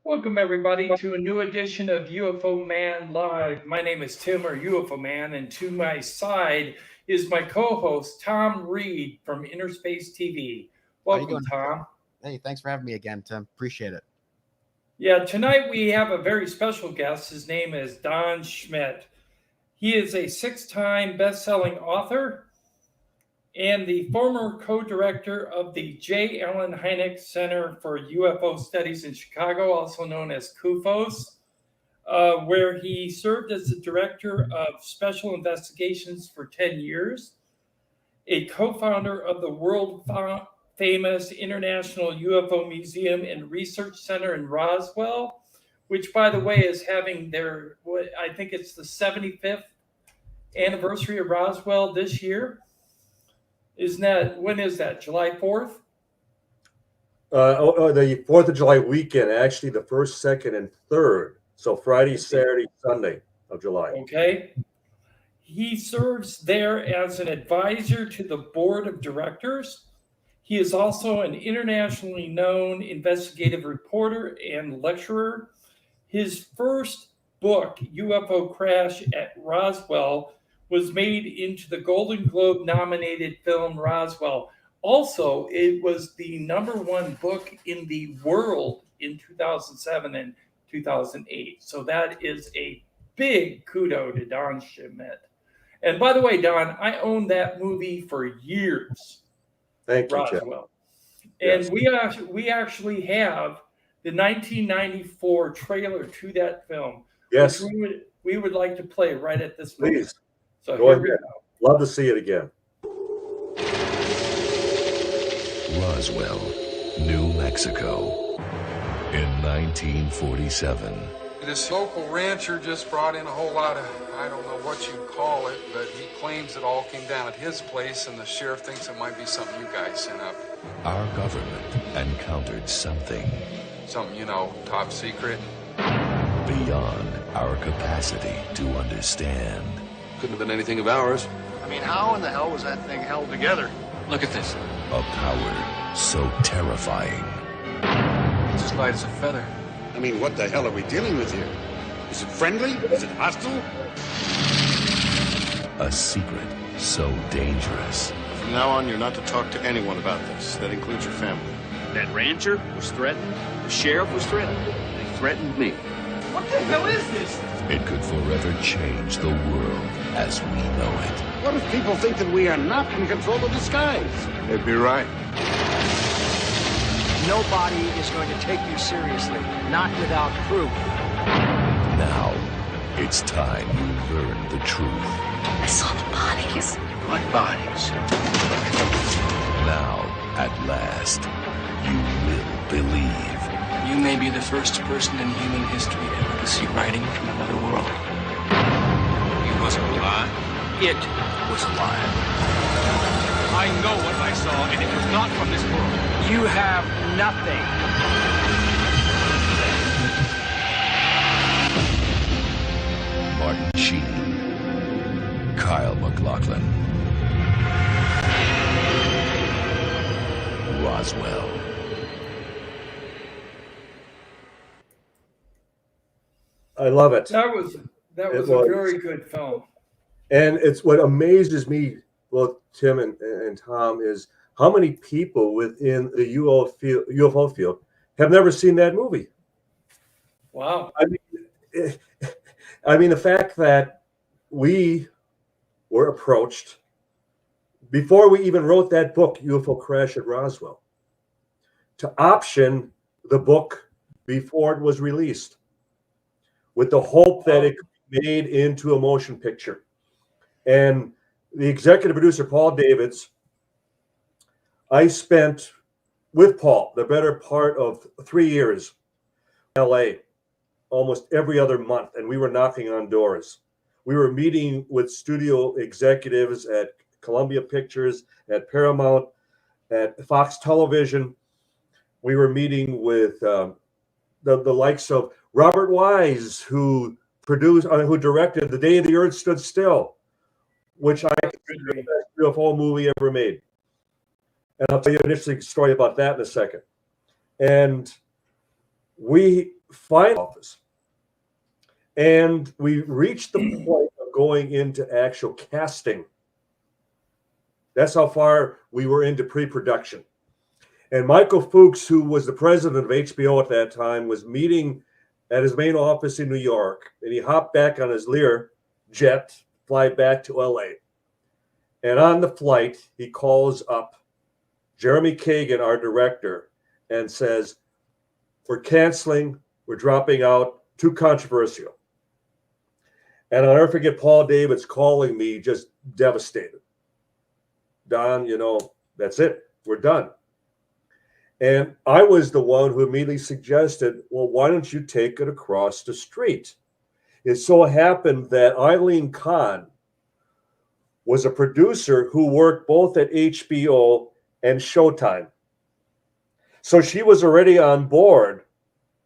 Welcome, everybody, to a new edition of UFO Man Live. My name is Tim, or UFO Man, and to my side is my co host, Tom Reed from Inner Space TV. How you Welcome, doing? Tom. Hey, thanks for having me again, Tim. Appreciate it. Yeah, tonight we have a very special guest. His name is Don Schmitt. He is a 6-time best selling author and the former co-director of the J. Allen Hynek Center for UFO Studies in Chicago, also known as CUFOS, where he served as the director of special investigations for 10 years, a co-founder of the world famous International UFO Museum and Research Center in Roswell, which, by the way, is having their, I think it's the 75th anniversary of Roswell this year. Isn't that, when is that? July 4th? The 4th of July weekend, actually the 1st, 2nd, and 3rd. So Friday, Saturday, Sunday of July. Okay. He serves there as an advisor to the board of directors. He is also an internationally known investigative reporter and lecturer. His first book, UFO Crash at Roswell, was made into the Golden Globe nominated film Roswell. Also, it was the #1 book in the world in 2007 and 2008. So that is a big kudo to Don Schmitt. And by the way, Don, I owned that movie for years. Thank you, Jeff. Roswell. Yes. And we actually have the 1994 trailer to that film, Yes, which we would like to play right at this moment. please. So Go here we ahead. go. Love to see it again. Roswell, New Mexico, in 1947. This local rancher just brought in a whole lot of, I don't know what you call it, but he claims it all came down at his place, and the sheriff thinks it might be something you guys sent up. Our government encountered something Something, you know, top secret. beyond our capacity to understand. Couldn't have been anything of ours. I mean, how in the hell was that thing held together? Look at this. A power so terrifying, It's as light as a feather. I mean, what the hell are we dealing with here? Is it friendly? Is it hostile? a secret so dangerous, From now on, you're not to talk to anyone about this. That includes your family. That rancher was threatened. The sheriff was threatened. They threatened me. What the hell is this? it could forever change the world as we know it. What if people think that we are not in control of the skies? They'd be right. Nobody is going to take you seriously, not without proof. Now, it's time you learn the truth. I saw the bodies. What bodies? Now, at last, you will believe. You may be the first person in human history ever to see writing from another world. He wasn't alive. It was alive. I know what I saw, and it was not from this world. You have nothing. Martin Sheen, Kyle MacLachlan, Roswell. I love it. That was It a was. very good film. And it's what amazes me, both Tim and Tom, is how many people within the UFO field have never seen that movie. Wow. I mean, the fact that we were approached before we even wrote that book, UFO Crash at Roswell, to option the book before it was released, with the hope that it could be made into a motion picture. And the executive producer, Paul Davids, I spent with Paul the better part of 3 years in LA, almost every other month, and we were knocking on doors. We were meeting with studio executives at Columbia Pictures, at Paramount, at Fox Television. We were meeting with the likes of Robert Wise, who directed The Day the Earth Stood Still, which I consider the best UFO movie ever made. And I'll tell you an interesting story about that in a second. And we final office. And we reached the point of going into actual casting. That's how far we were into pre-production. And Michael Fuchs, who was the president of HBO at that time, was meeting at his main office in New York. And he hopped back on his Lear jet, fly back to LA. And on the flight, he calls up Jeremy Kagan, our director, and says, "We're canceling, we're dropping out, too controversial." And I'll never forget Paul Davids calling me just devastated. "Don, that's it. We're done." And I was the one who immediately suggested, "Well, why don't you take it across the street?" It so happened that Eileen Kahn was a producer who worked both at HBO and Showtime. So she was already on board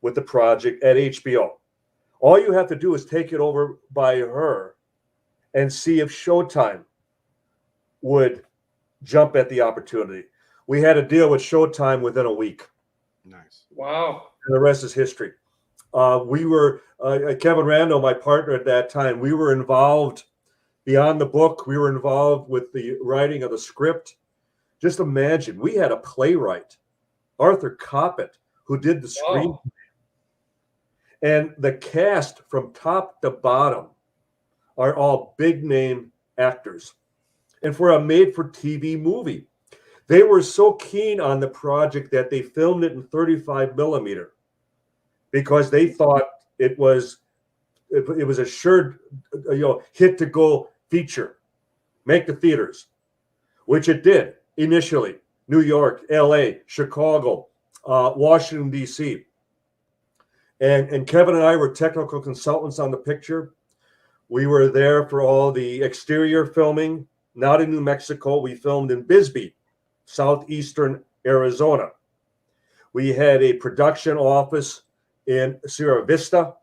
with the project at HBO. All you have to do is take it over by her and see if Showtime would jump at the opportunity. We had a deal with Showtime within a week. Nice. Wow. And the rest is history. We were, Kevin Rando, my partner at that time, we were involved beyond the book. We were involved with the writing of the script. Just imagine, we had a playwright, Arthur Coppett, who did the screenplay. Wow. And the cast from top to bottom are all big name actors. And for a made-for-TV movie, they were so keen on the project that they filmed it in 35 millimeter because they thought it was a sure hit to go feature, make the theaters, which it did initially. New York, LA, Chicago, Washington, D.C. And Kevin and I were technical consultants on the picture. We were there for all the exterior filming, not in New Mexico. We filmed in Bisbee, southeastern Arizona. We had a production office in Sierra Vista,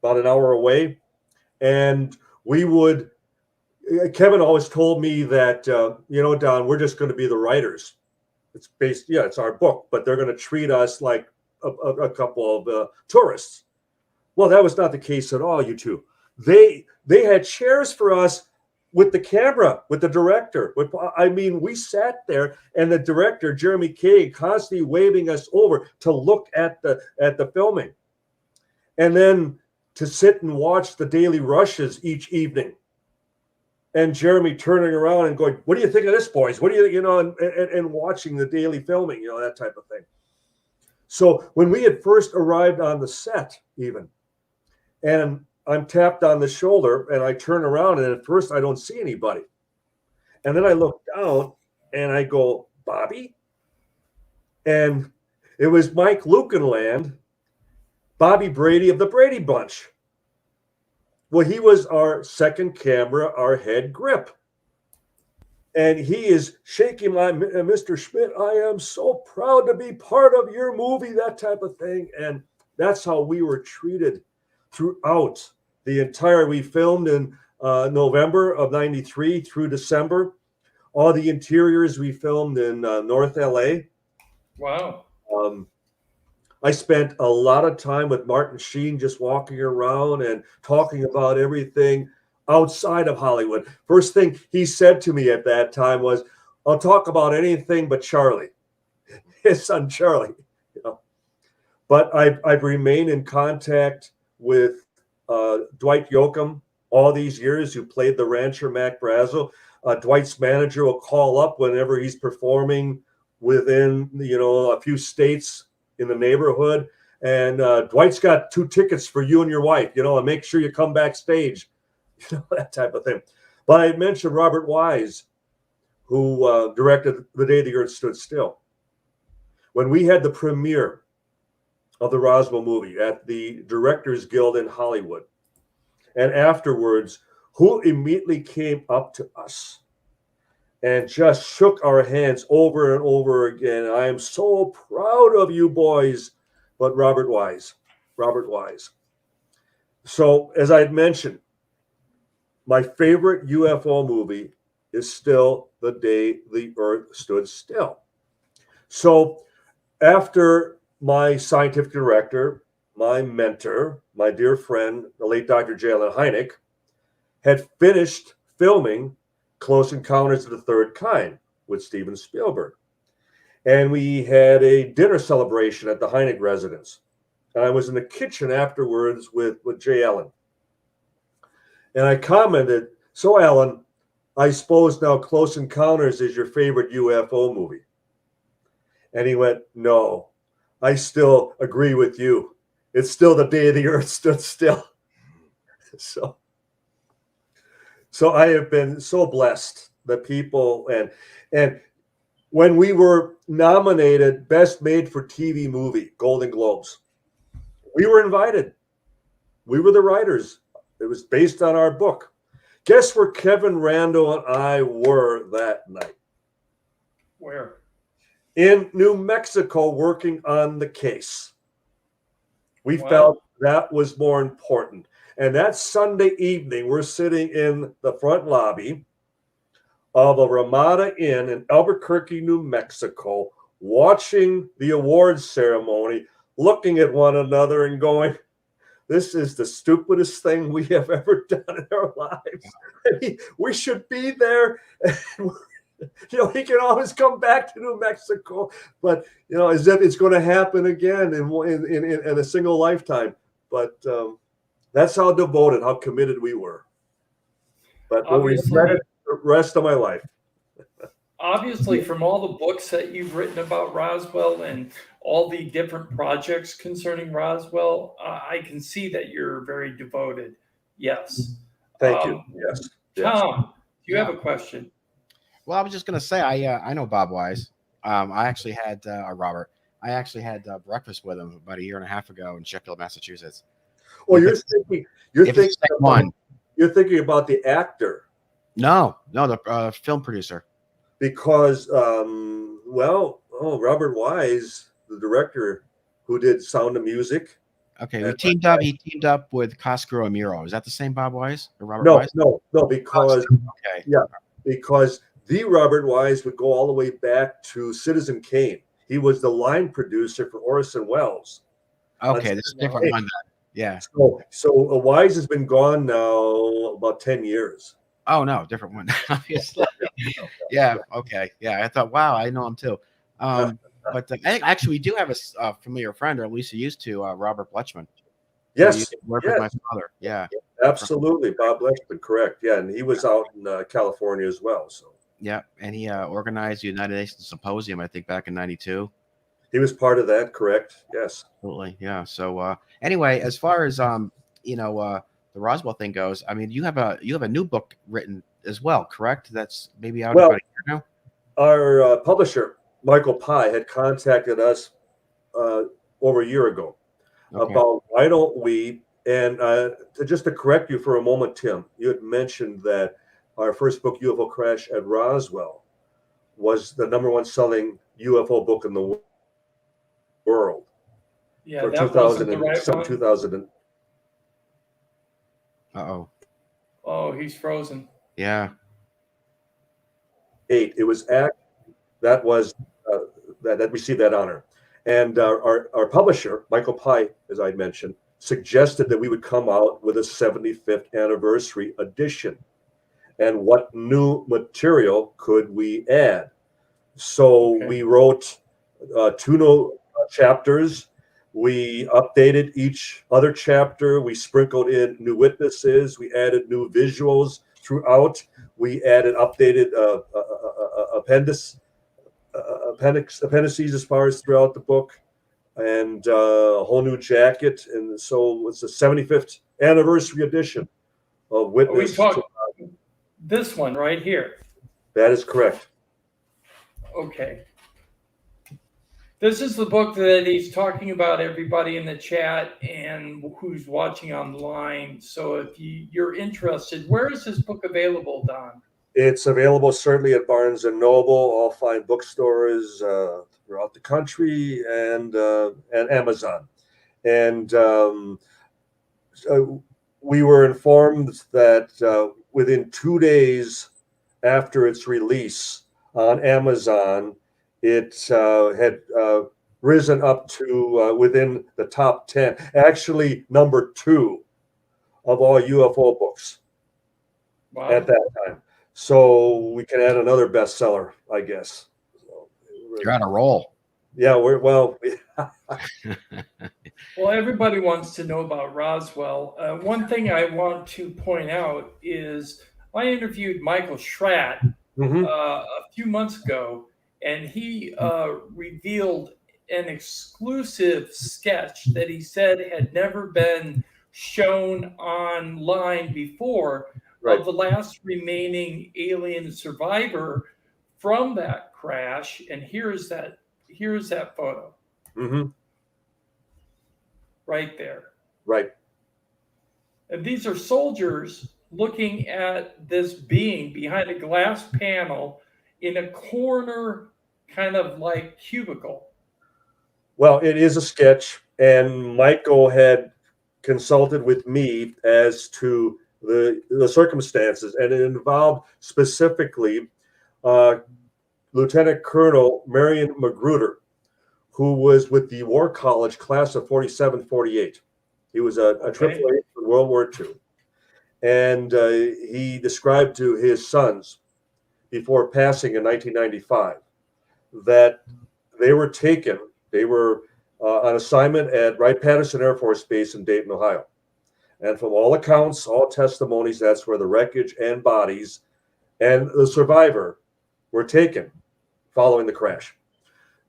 about an hour away. And we would, Kevin always told me that, Don, we're just going to be the writers. It's it's our book, but they're going to treat us like a couple of tourists. Well, that was not the case at all, you two. They had chairs for us with the camera, with the director. We sat there, and the director, Jeremy Kagan, constantly waving us over to look at the filming, and then to sit and watch the daily rushes each evening. And Jeremy turning around and going, "What do you think of this, boys? What do you, and watching the daily filming, that type of thing." So when we had first arrived on the set, even, and I'm tapped on the shoulder, and I turn around, and at first I don't see anybody. And then I look down, and I go, "Bobby?" And it was Mike Lukenland, Bobby Brady of the Brady Bunch. Well, he was our second camera, our head grip. And he is shaking my, "Mr. Schmitt, I am so proud to be part of your movie," that type of thing. And that's how we were treated throughout the entire, we filmed in November of 93 through December. All the interiors we filmed in North LA. Wow. I spent a lot of time with Martin Sheen just walking around and talking about everything outside of Hollywood. First thing he said to me at that time was, "I'll talk about anything but Charlie," his son Charlie. But I've remained in contact with Dwight Yoakam all these years, who played the rancher Mac Brazel. Dwight's manager will call up whenever he's performing within a few states in the neighborhood, and Dwight's got 2 tickets for you and your wife, and make sure you come backstage, that type of thing. But I mentioned Robert Wise, who directed The Day the Earth Stood Still. When we had the premiere of the Roswell movie at the Directors Guild in Hollywood, and afterwards, who immediately came up to us and just shook our hands over and over again. "I am so proud of you boys," but Robert Wise. So, as I had mentioned, my favorite UFO movie is still The Day the Earth Stood Still. So, after my scientific director, my mentor, my dear friend, the late Dr. J. Allen Hynek, had finished filming Close Encounters of the Third Kind with Steven Spielberg. And we had a dinner celebration at the Hynek residence. And I was in the kitchen afterwards with Jay Allen. And I commented, so Alan, I suppose now Close Encounters is your favorite UFO movie. And he went, no, I still agree with you. It's still the day the earth stood still. So I have been so blessed that people, and when we were nominated Best Made for TV Movie, Golden Globes, we were invited. We were the writers. It was based on our book. Guess where Kevin Randall and I were that night? Where? In New Mexico, working on the case. We felt that was more important. And that Sunday evening, we're sitting in the front lobby of a Ramada Inn in Albuquerque, New Mexico, watching the awards ceremony, looking at one another and going, this is the stupidest thing we have ever done in our lives. We should be there. He can always come back to New Mexico, but as if it's going to happen again in a single lifetime. But that's how devoted, how committed we were. But we'll regret it the rest of my life. Obviously, from all the books that you've written about Roswell and all the different projects concerning Roswell, I can see that you're very devoted. Yes. Thank you. Yes. Tom, do you have a question? Well, I was just going to say, I know Bob Wise. I actually had Robert. I actually had breakfast with him about a year and a half ago in Sheffield, Massachusetts. Well, you're thinking about the actor. No, the film producer. Because, Robert Wise, the director who did Sound of Music. Okay, he teamed up with Cosgrove Amuro. Is that the same Bob Wise or Robert Wise? No, because because the Robert Wise would go all the way back to Citizen Kane. He was the line producer for Orson Welles. Okay, this is different one. Yeah. So Wise has been gone now about 10 years. Oh no, different one. Obviously. Yeah. Okay. Yeah. I thought, wow, I know him too. But actually, we do have a familiar friend, or at least he used to, Robert Blechman. Yes. Worked with my father. Yeah. Absolutely, Bob Blechman. Correct. Yeah, and he was out in California as well. So. Yeah, and he organized the United Nations Symposium, I think, back in '92. He was part of that. Correct. Yes. Absolutely. Yeah. So anyway, as far as the Roswell thing goes, I mean, you have a new book written as well, correct? That's maybe out about a year now. Our publisher, Michael Pye, had contacted us over a year ago about why don't we, and just to correct you for a moment, Tim, you had mentioned that our first book, UFO Crash at Roswell, was the #1 selling UFO book in the world. Yeah, for that 2000 wasn't the right one. 2000. Oh, he's frozen. Yeah. 8. It was that received that honor, and our publisher, Michael Pye, as I mentioned, suggested that we would come out with a 75th anniversary edition. And what new material could we add? So we wrote 2 new chapters. We updated each other chapter. We sprinkled in new witnesses. We added new visuals throughout. We added updated appendices as far as throughout the book, and a whole new jacket. And so it's the 75th anniversary edition of Witness. This one right here. That is correct. Okay. This is the book that he's talking about, everybody in the chat and who's watching online. So if you're interested, where is this book available, Don? It's available certainly at Barnes & Noble, all fine bookstores throughout the country, and Amazon. And we were informed that within 2 days after its release on Amazon, it had risen up to within the top 10, actually number 2 of all UFO books Wow. at that time. So we can add another bestseller, I guess. So, You're on a roll. yeah, well. Well, everybody wants to know about Roswell. One thing I want to point out is I interviewed Michael Schratt a few months ago, and he revealed an exclusive sketch that he said had never been shown online before Right. of the last remaining alien survivor from that crash. And here's that photo right there. Right. And these are soldiers looking at this being behind a glass panel in a corner, kind of like cubicle. Well, it is a sketch, and Michael had consulted with me as to the circumstances, and it involved specifically Lieutenant Colonel Marion Magruder, who was with the War College class of 47-48. He was a triple A for World War II. And he described to his sons before passing in 1995 that they were taken, they were on assignment at Wright-Patterson Air Force Base in Dayton, Ohio. And from all accounts, all testimonies, that's where the wreckage and bodies and the survivor were taken following the crash.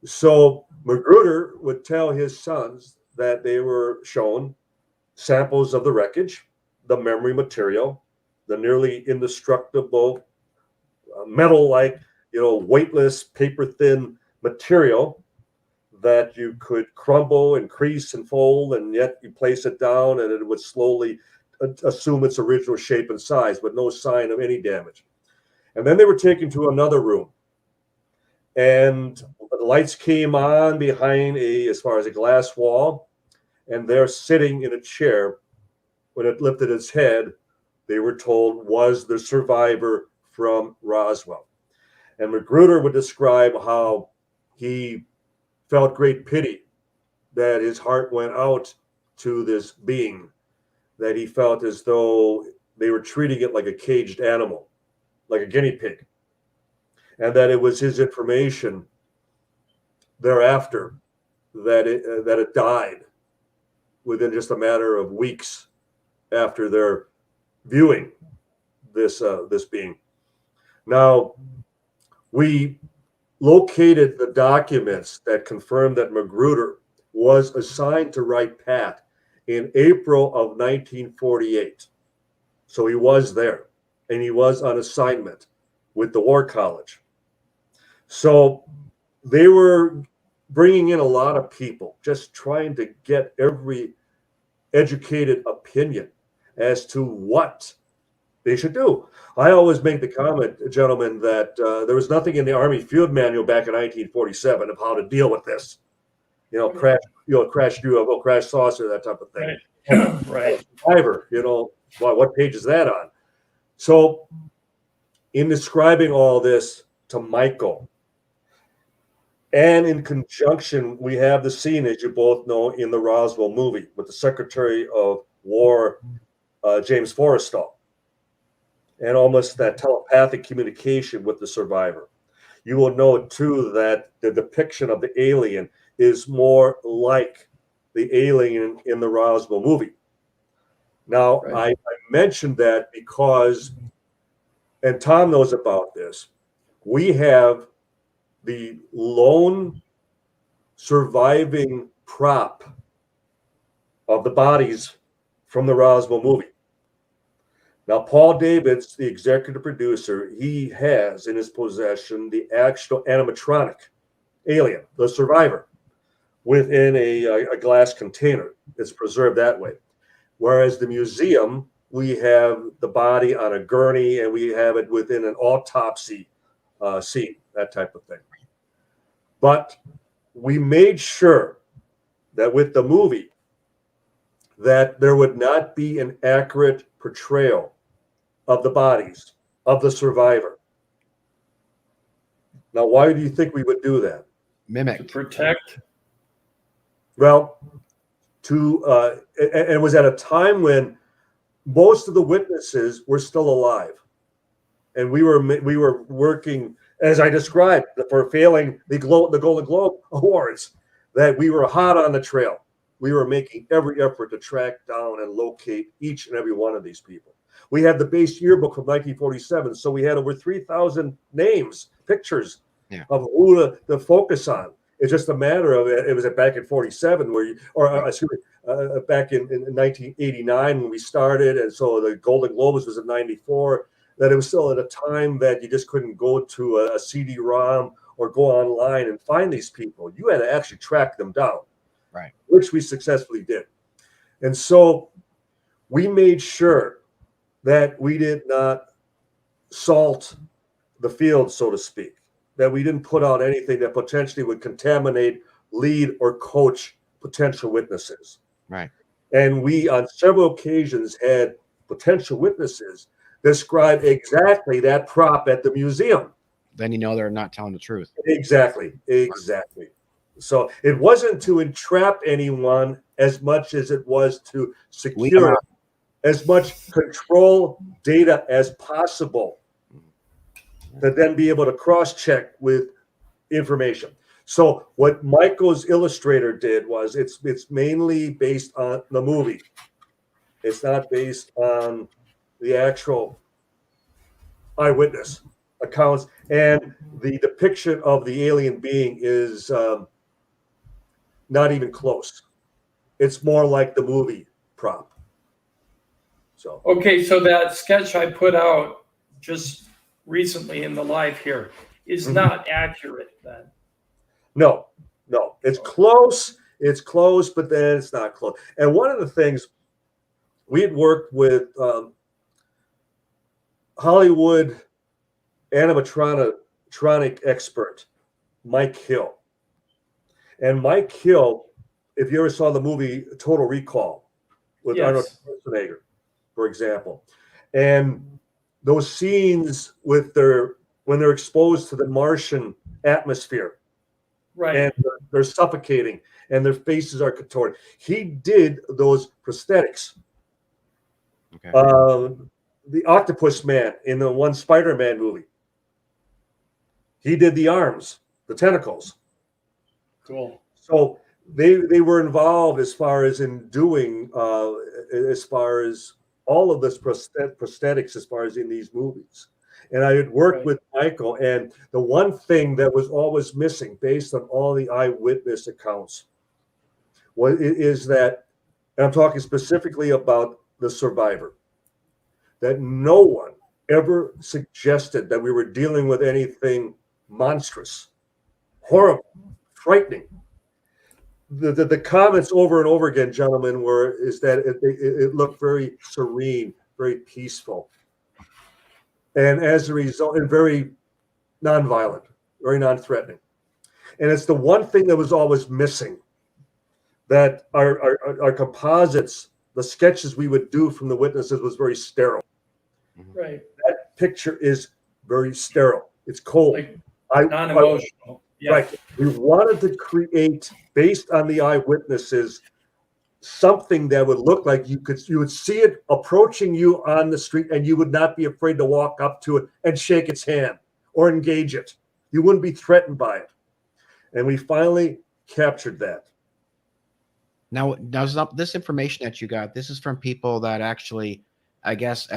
So Magruder would tell his sons that they were shown samples of the wreckage, the memory material, the nearly indestructible metal-like, weightless, paper-thin material that you could crumble and crease and fold, and yet you place it down and it would slowly assume its original shape and size, but no sign of any damage. And then they were taken to another room, and the lights came on behind as far as a glass wall, and they're sitting in a chair. When it lifted its head, they were told was the survivor from Roswell. And Magruder would describe how he felt great pity that his heart went out to this being, that he felt as though they were treating it like a caged animal, like a guinea pig, and that it was his information thereafter that it died within just a matter of weeks after their viewing this being. Now, we located the documents that confirmed that Magruder was assigned to Wright-Pat in April of 1948. So he was there, and he was on assignment with the War College. So they were bringing in a lot of people, just trying to get every educated opinion as to what they should do. I always make the comment, gentlemen, that there was nothing in the Army Field Manual back in 1947 of how to deal with this. Crash UFO, crash saucer, that type of thing. Right. Survivor, what page is that on? So, in describing all this to Michael, and in conjunction, we have the scene, as you both know, in the Roswell movie with the Secretary of War, James Forrestal, and almost that telepathic communication with the survivor. You will note, too, that the depiction of the alien is more like the alien in the Roswell movie. Now, I mentioned that because, and Tom knows about this, we have the lone surviving prop of the bodies from the Roswell movie. Now, Paul Davids, the executive producer, he has in his possession the actual animatronic alien, the survivor, within a glass container. It's preserved that way. Whereas the museum, we have the body on a gurney and we have it within an autopsy scene, that type of thing. But we made sure that with the movie, that there would not be an accurate portrayal of the bodies of the survivor. Now, why do you think we would do that? Mimic. To protect Well, and it was at a time when most of the witnesses were still alive, and we were working, as I described, for failing the Golden Globe Awards, that we were hot on the trail. We were making every effort to track down and locate each and every one of these people. We had the base yearbook from 1947, so we had over 3,000 names, pictures of who to focus on. It's just a matter of it was back in 47 back in 1989 when we started, and so the Golden Globes was in 94. That it was still at a time that you just couldn't go to a CD-ROM or go online and find these people. You had to actually track them down, right? Which we successfully did. And so we made sure that we did not salt the field, so to speak, that we didn't put out anything that potentially would contaminate, lead, or coach potential witnesses. Right. And we, on several occasions, had potential witnesses describe exactly that prop at the museum. Then you know they're not telling the truth. Exactly. So it wasn't to entrap anyone as much as it was to secure as much control data as possible to then be able to cross-check with information. So what Michael's illustrator did was it's mainly based on the movie. It's not based on the actual eyewitness accounts, and the depiction of the alien being is not even close. It's more like the movie prop. So okay, so that sketch I put out just recently in the live here is not accurate then. No, it's close. It's close, but then it's not close. And one of the things we had worked with Hollywood animatronic expert Mike Hill. And Mike Hill, if you ever saw the movie Total Recall with Arnold Schwarzenegger, for example, and those scenes with when they're exposed to the Martian atmosphere, right, and they're suffocating and their faces are contorted. He did those prosthetics. Okay. The Octopus Man in the one Spider-Man movie. He did the arms, the tentacles. Cool. So they were involved as far as in doing as far as all of this prosthetics as far as in these movies. And I had worked with Michael, and the one thing that was always missing based on all the eyewitness accounts is that, and I'm talking specifically about the survivor, that no one ever suggested that we were dealing with anything monstrous, horrible, frightening. The comments over and over again, gentlemen, is that it looked very serene, very peaceful, and as a result, and very nonviolent, very non-threatening. And it's the one thing that was always missing, that our composites, the sketches we would do from the witnesses, was very sterile. Right. That picture is very sterile. It's cold. Like non-emotional. Yeah. Right. We wanted to create, based on the eyewitnesses, something that would look like you would see it approaching you on the street, and you would not be afraid to walk up to it and shake its hand or engage it. You wouldn't be threatened by it. And we finally captured that. Now, this information that you got, this is from people that actually, I guess,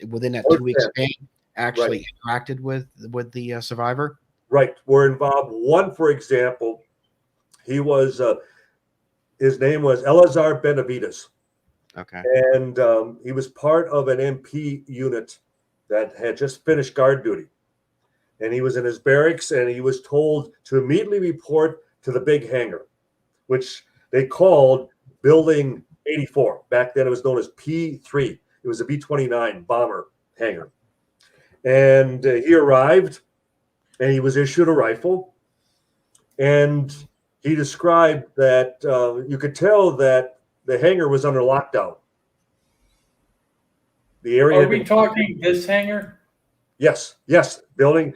within that 2 week span, actually interacted with the survivor. Right, were involved. One, for example, he was his name was Elazar Benavides. Okay, and he was part of an MP unit that had just finished guard duty, and he was in his barracks, and he was told to immediately report to the big hangar, which they called Building 84. Back then, it was known as P3. It was a B-29 bomber hangar. And he arrived, and he was issued a rifle. And he described that you could tell that the hangar was under lockdown. The area. Are we talking this hangar? Yes. Building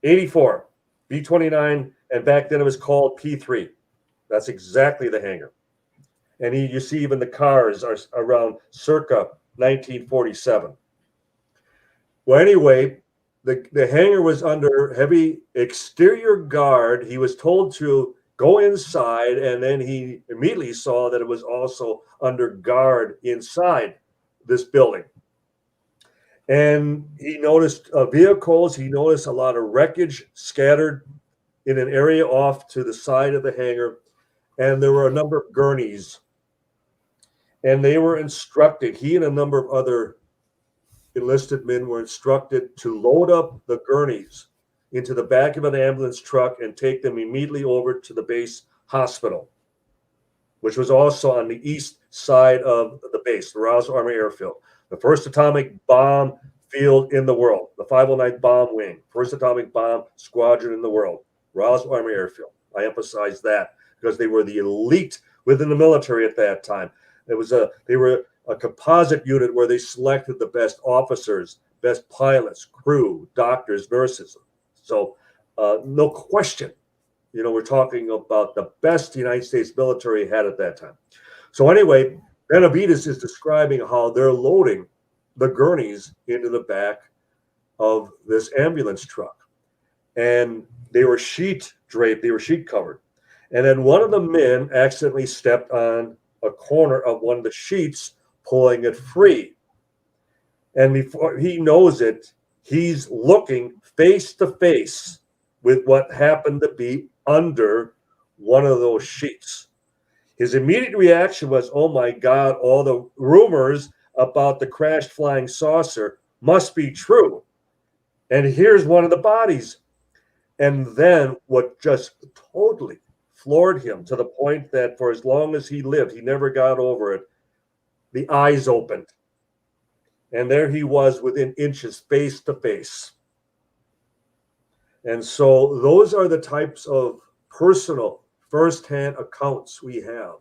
84, B-29, and back then it was called P3. That's exactly the hangar. And you see even the cars are around circa 1947. Well, anyway, the hangar was under heavy exterior guard. He was told to go inside, and then he immediately saw that it was also under guard inside this building. And he noticed vehicles, he noticed a lot of wreckage scattered in an area off to the side of the hangar, and there were a number of gurneys. And they were instructed, he and a number of other enlisted men were instructed to load up the gurneys into the back of an ambulance truck and take them immediately over to the base hospital, which was also on the east side of the base, the Roswell Army Airfield. The first atomic bomb field in the world, the 509th Bomb Wing, first atomic bomb squadron in the world, Roswell Army Airfield. I emphasize that because they were the elite within the military at that time. They were a composite unit where they selected the best officers, best pilots, crew, doctors, nurses. So no question, we're talking about the best the United States military had at that time. So anyway, Benavides is describing how they're loading the gurneys into the back of this ambulance truck. And they were sheet draped, they were sheet covered. And then one of the men accidentally stepped on a corner of one of the sheets, pulling it free. And before he knows it, he's looking face to face with what happened to be under one of those sheets. His immediate reaction was, oh my God, all the rumors about the crashed flying saucer must be true. And here's one of the bodies. And then what just totally floored him to the point that for as long as he lived, he never got over it. The eyes opened. And there he was within inches, face to face. And so those are the types of personal, firsthand accounts we have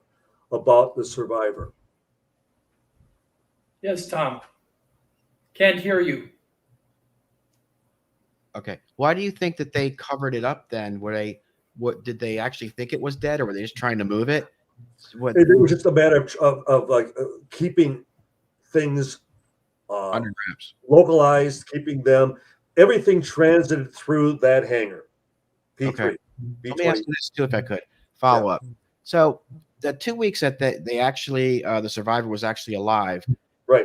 about the survivor. Yes, Tom. Can't hear you. Okay. Why do you think that they covered it up then? What did they actually think it was dead, or were they just trying to move it? It was just a matter of keeping things under wraps, localized, keeping them, everything transited through that hangar. P3. Okay. Let me ask you this too, if I could follow up. So the 2 weeks that they actually, the survivor was actually alive. Right.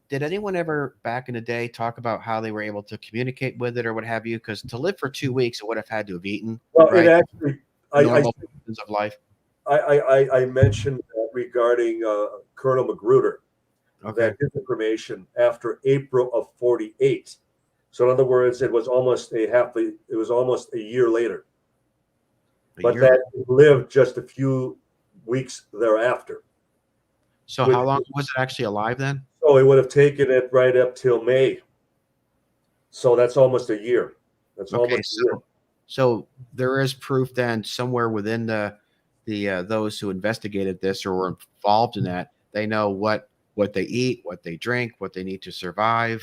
Did anyone ever back in the day talk about how they were able to communicate with it or what have you? Because to live for 2 weeks, it would have had to have eaten. Well, right? it actually, normal conditions of life. I mentioned that regarding Colonel Magruder, Okay. that his information after April of 48. So in other words, it was almost a year later. But that lived just a few weeks thereafter. So how long was it actually alive then? So it would have taken it right up till May. So that's almost a year. That's almost a year. So there is proof then somewhere within the those who investigated this or were involved in that, they know what they eat, what they drink, what they need to survive.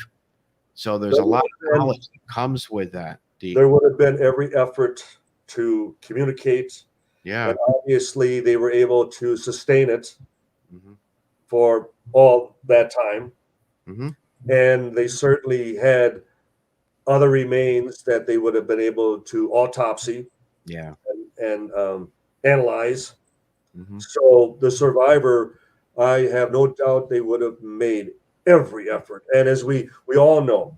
So there's a lot of knowledge that comes with that. There would have been every effort to communicate. Yeah. And obviously they were able to sustain it for all that time. And they certainly had other remains that they would have been able to autopsy and analyze. So the survivor, I have no doubt they would have made every effort. And as we all know,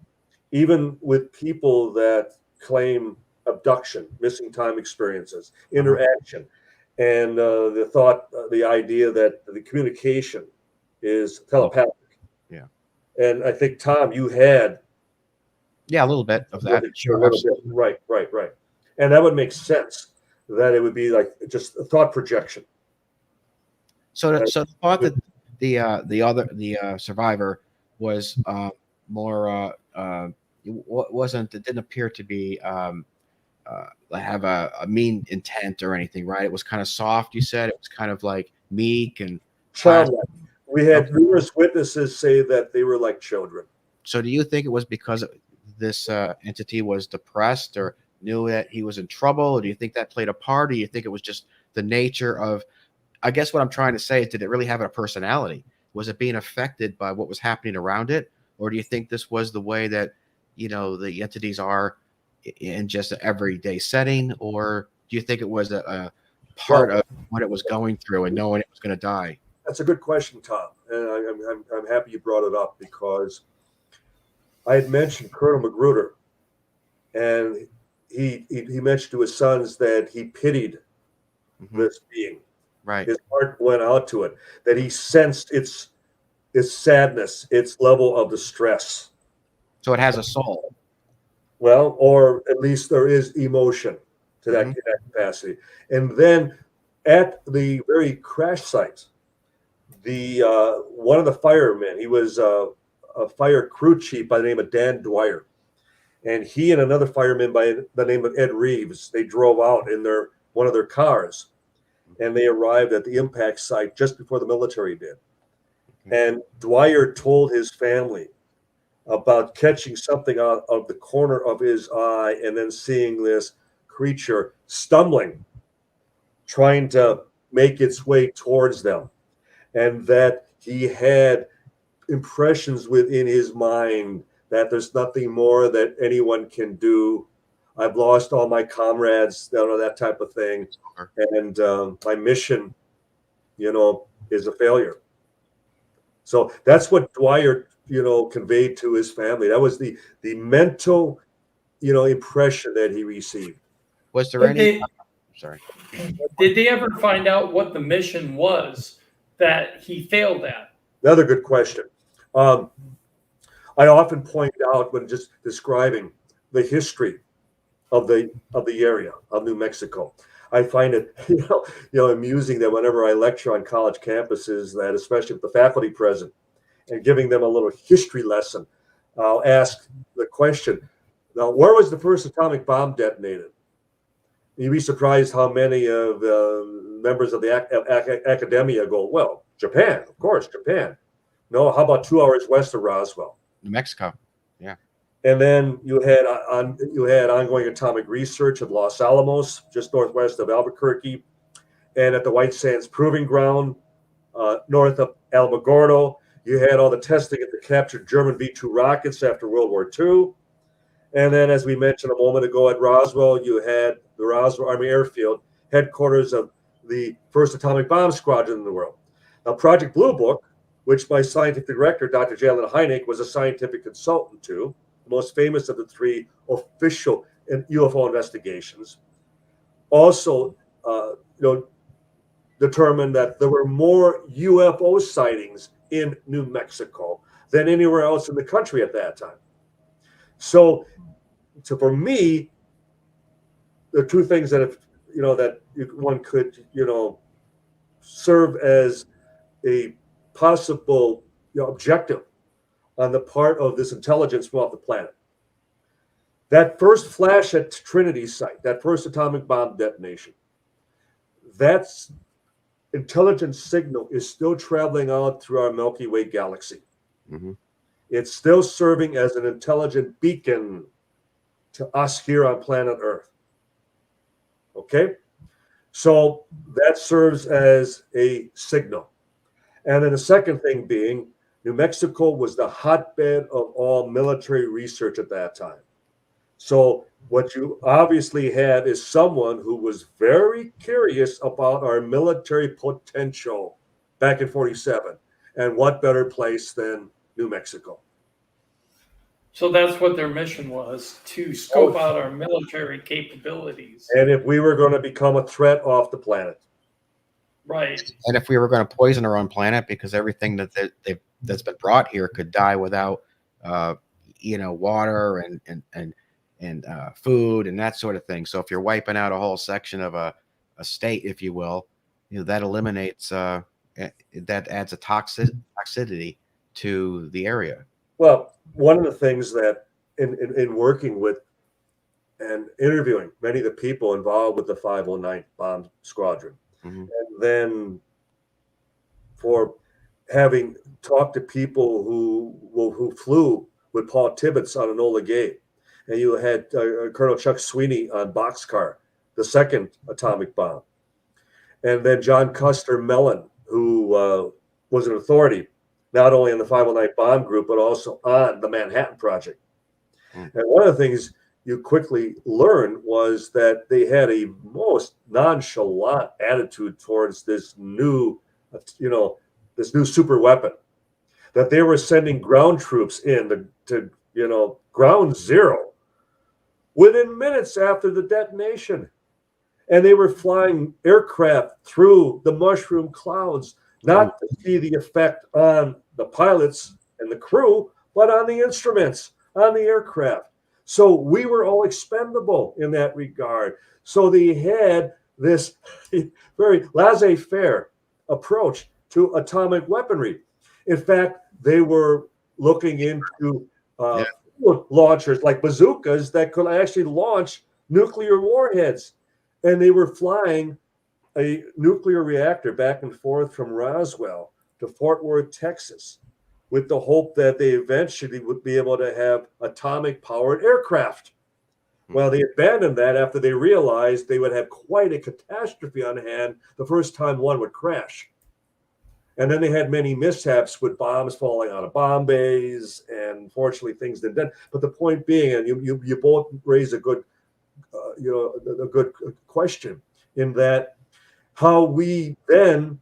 even with people that claim abduction, missing time experiences, interaction, and the idea that the communication is telepathic. Yeah. And I think, Tom, you had a little bit of that. Sure. Right. And that would make sense that it would be like just a thought projection. So the thought that the survivor was more it didn't appear to be have a mean intent or anything, right? It was kind of soft. You said it was kind of like meek and childlike. We had numerous witnesses say that they were like children. So do you think it was because this entity was depressed or knew that he was in trouble? Or do you think that played a part? Or do you think it was just the nature of, I guess what I'm trying to say is, did it really have a personality? Was it being affected by what was happening around it? Or do you think this was the way that, the entities are in just an everyday setting? Or do you think it was a part of what it was going through and knowing it was going to die? That's a good question, Tom. And I'm happy you brought it up, because I had mentioned Colonel Magruder, and he mentioned to his sons that he pitied this being. Right. His heart went out to it, that he sensed its sadness, its level of distress. So it has a soul. Well, or at least there is emotion to that capacity. And then at the very crash site, the one of the firemen, he was a fire crew chief by the name of Dan Dwyer, and he and another fireman by the name of Ed Reeves, they drove out in one of their cars, and they arrived at the impact site just before the military did. And Dwyer told his family about catching something out of the corner of his eye and then seeing this creature stumbling, trying to make its way towards them, and that he had impressions within his mind that there's nothing more that anyone can do. I've lost all my comrades, that type of thing, and my mission, is a failure. So that's what Dwyer, conveyed to his family. That was the mental, impression that he received. Was there any? Sorry. Did they ever find out what the mission was that he failed at? Another good question. I often point out when just describing the history of the area of New Mexico. I find it amusing that whenever I lecture on college campuses, that especially with the faculty present and giving them a little history lesson, I'll ask the question, now, where was the first atomic bomb detonated? You'd be surprised how many of the members of the academia go, well, Japan, of course, Japan. No, how about 2 hours west of Roswell? New Mexico. Yeah. And then you had ongoing atomic research at Los Alamos, just northwest of Albuquerque, and at the White Sands Proving Ground, north of Alamogordo. You had all the testing at the captured German V-2 rockets after World War II. And then, as we mentioned a moment ago, at Roswell, you had the Roswell Army Airfield, headquarters of the first atomic bomb squadron in the world. Now, Project Blue Book, which my scientific director, Dr. Jalen Hynek, was a scientific consultant to, the most famous of the three official UFO investigations, also determined that there were more UFO sightings in New Mexico than anywhere else in the country at that time. So for me, there are two things that one could serve as a possible objective on the part of this intelligence from off the planet. That first flash at Trinity site, that first atomic bomb detonation, that's intelligence signal is still traveling out through our Milky Way galaxy. Mm-hmm. It's still serving as an intelligent beacon to us here on planet Earth. Okay? So that serves as a signal. And then the second thing being, New Mexico was the hotbed of all military research at that time. So what you obviously had is someone who was very curious about our military potential back in 47. And what better place than New Mexico? So that's what their mission was, to scope out our military capabilities. And if we were going to become a threat off the planet. Right. And if we were going to poison our own planet, because everything that's been brought here could die without, water and food and that sort of thing. So if you're wiping out a whole section of a state, if you will, that eliminates, that adds a toxicity to the area. Well, one of the things that in working with and interviewing many of the people involved with the 509 bomb squadron, and then for having talked to people who flew with Paul Tibbets on Enola Gay, and you had Colonel Chuck Sweeney on Boxcar, the second atomic bomb, and then John Custer Mellon, who was an authority not only in the 509 bomb group, but also on the Manhattan Project. And one of the things you quickly learn was that they had a most nonchalant attitude towards this new, this new super weapon, that they were sending ground troops in to ground zero within minutes after the detonation. And they were flying aircraft through the mushroom clouds, not to see the effect on the pilots and the crew, but on the instruments, on the aircraft. So we were all expendable in that regard. So they had this very laissez-faire approach to atomic weaponry. In fact, they were looking into launchers like bazookas that could actually launch nuclear warheads. And they were flying a nuclear reactor back and forth from Roswell to Fort Worth, Texas, with the hope that they eventually would be able to have atomic-powered aircraft. Well, they abandoned that after they realized they would have quite a catastrophe on hand the first time one would crash. And then they had many mishaps with bombs falling out of bomb bays, and fortunately things didn't end. But the point being, and you both raise a good a good question, in that how we then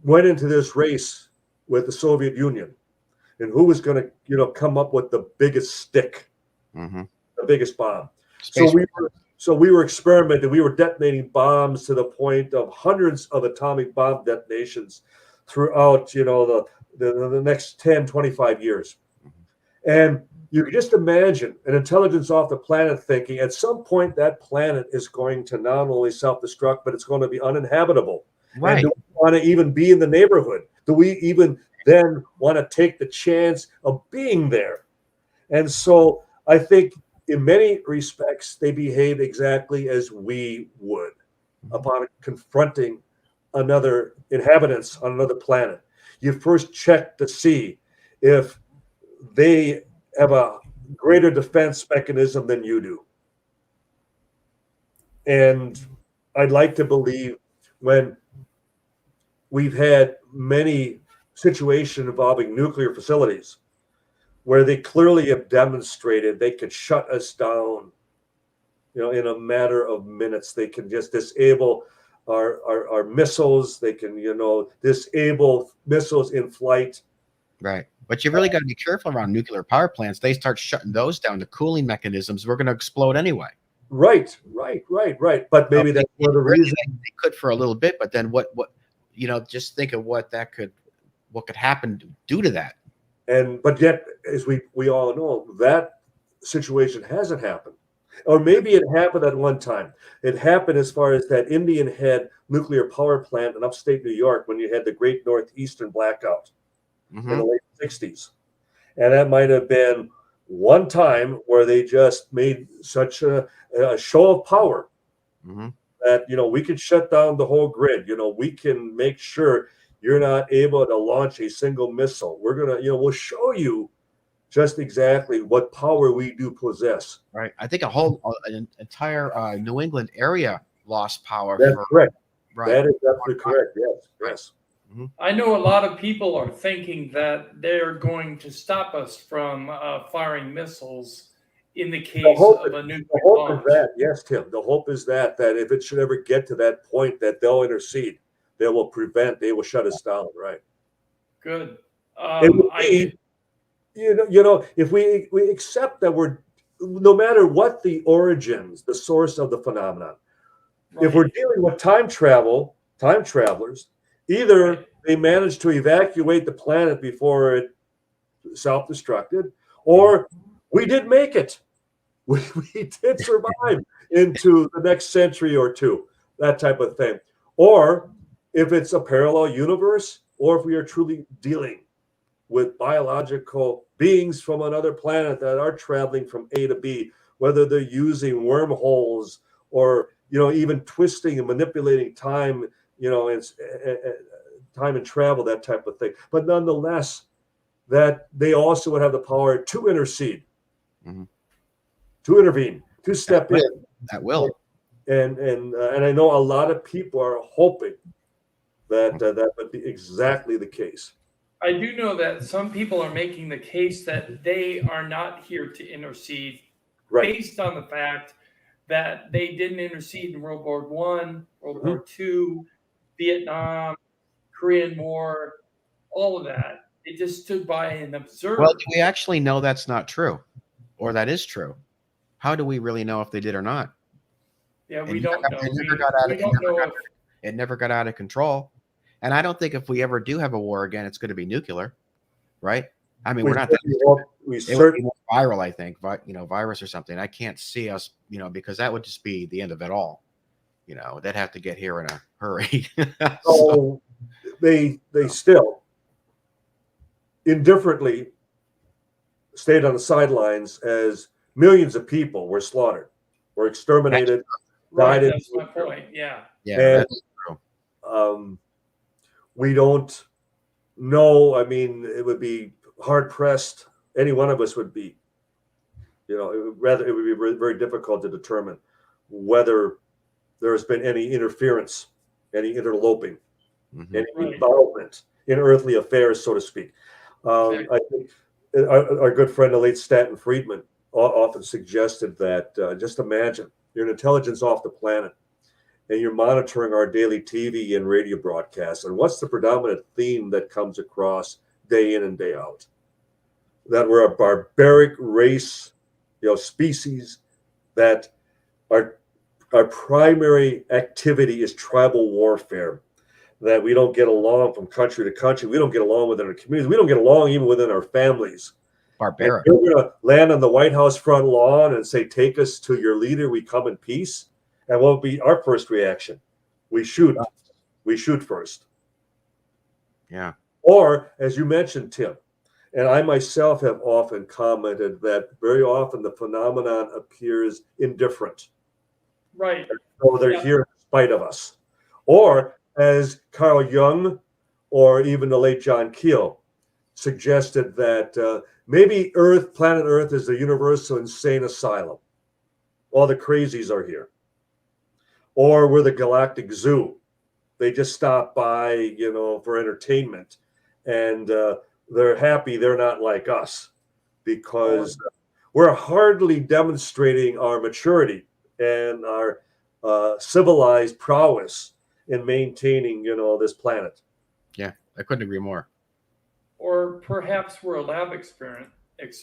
went into this race with the Soviet Union and who was going to come up with the biggest stick, the biggest bomb. So we were experimenting. We were detonating bombs to the point of hundreds of atomic bomb detonations throughout the next 10, 25 years. And you can just imagine an intelligence off the planet thinking at some point that planet is going to not only self-destruct, but it's going to be uninhabitable. Right. And do we want to even be in the neighborhood? Do we even then want to take the chance of being there? And so I think in many respects, they behave exactly as we would upon confronting another inhabitants on another planet. You first check to see if they have a greater defense mechanism than you do. And I'd like to believe when we've had many situations involving nuclear facilities where they clearly have demonstrated they could shut us down, in a matter of minutes. They can just disable our missiles. They can, disable missiles in flight. Right. But you really got to be careful around nuclear power plants. They start shutting those down, the cooling mechanisms, we're going to explode anyway. Right. But maybe that's one of the reasons they could for a little bit, but then what just think of what could happen due to that. But yet, as we all know, that situation hasn't happened. Or maybe it happened at one time. It happened as far as that Indian Head nuclear power plant in upstate New York when you had the Great Northeastern Blackout in the late 60s. And that might have been one time where they just made such a show of power that, we could shut down the whole grid. We can make sure you're not able to launch a single missile. We're going to, we'll show you just exactly what power we do possess. Right. I think an entire New England area lost power. That's correct. Right. That is absolutely correct. Yes. I know a lot of people are thinking that they're going to stop us from firing missiles in the case of a nuclear launch. Yes, Tim. The hope is that if it should ever get to that point, that they'll intercede. They will prevent. They will shut us down. Right. Good. If we accept that we're, no matter what the origins, the source of the phenomenon, if we're dealing with time travelers, either they managed to evacuate the planet before it self-destructed, or we did make it. We did survive into the next century or two, that type of thing. Or if it's a parallel universe, or if we are truly dealing with biological beings from another planet that are traveling from A to B, whether they're using wormholes or, even twisting and manipulating time, time and travel, that type of thing. But nonetheless, that they also would have the power to intercede, to intervene, to step in. That will. And I know a lot of people are hoping that that would be exactly the case. I do know that some people are making the case that they are not here to intercede, Right. based on the fact that they didn't intercede in World War One, World Mm-hmm. War II, Vietnam, Korean War, all of that. They just stood by and observed. Well, do we actually know that's not true, or that is true? How do we really know if they did or not? Yeah, It we never don't got- know. it never got out We of- it don't never know got- if It never got out of control. And I don't think if we ever do have a war again, it's going to be nuclear, right? I mean, we're not that. We It would be more viral, I think, virus or something. I can't see us, because that would just be the end of it all. They'd have to get here in a hurry. So they still indifferently stayed on the sidelines as millions of people were slaughtered, were exterminated, right. died. That's my point. Yeah. Yeah, And, that's true. We don't know. I mean, it would be hard pressed. Any one of us would be. It would be very, very difficult to determine whether there has been any interference, any interloping, any involvement in earthly affairs, so to speak. I think our good friend, the late Stanton Friedman, often suggested that just imagine you're an intelligence off the planet and you're monitoring our daily TV and radio broadcasts. And what's the predominant theme that comes across day in and day out? That we're a barbaric race, species, that our primary activity is tribal warfare, that we don't get along from country to country. We don't get along within our communities. We don't get along even within our families. Barbaric. And you're going to land on the White House front lawn and say, take us to your leader. We come in peace. And what would be our first reaction? We shoot. We shoot first. Yeah. Or, as you mentioned, Tim, and I myself have often commented that very often the phenomenon appears indifferent. Right. So they're here in spite of us. Or, as Carl Jung or even the late John Keel suggested, that maybe planet Earth is the universal insane asylum. All the crazies are here. Or we're the galactic zoo. They just stop by, for entertainment. And they're happy they're not like us, because we're hardly demonstrating our maturity and our civilized prowess in maintaining, this planet. Yeah, I couldn't agree more. Or perhaps we're a lab experiment.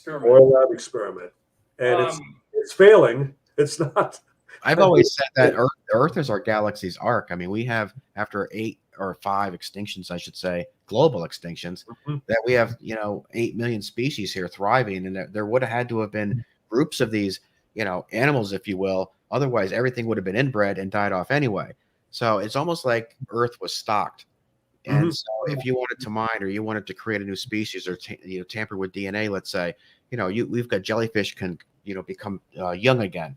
Or a lab experiment. And it's failing. It's not. I've always said that Earth is our galaxy's arc. I mean, we have, after 8 or 5 extinctions, I should say, global extinctions, that we have, 8 million species here thriving. And there would have had to have been groups of these, animals, if you will. Otherwise, everything would have been inbred and died off anyway. So it's almost like Earth was stocked. And so if you wanted to mine, or you wanted to create a new species, or tamper with DNA, let's say, we've got jellyfish can, become young again.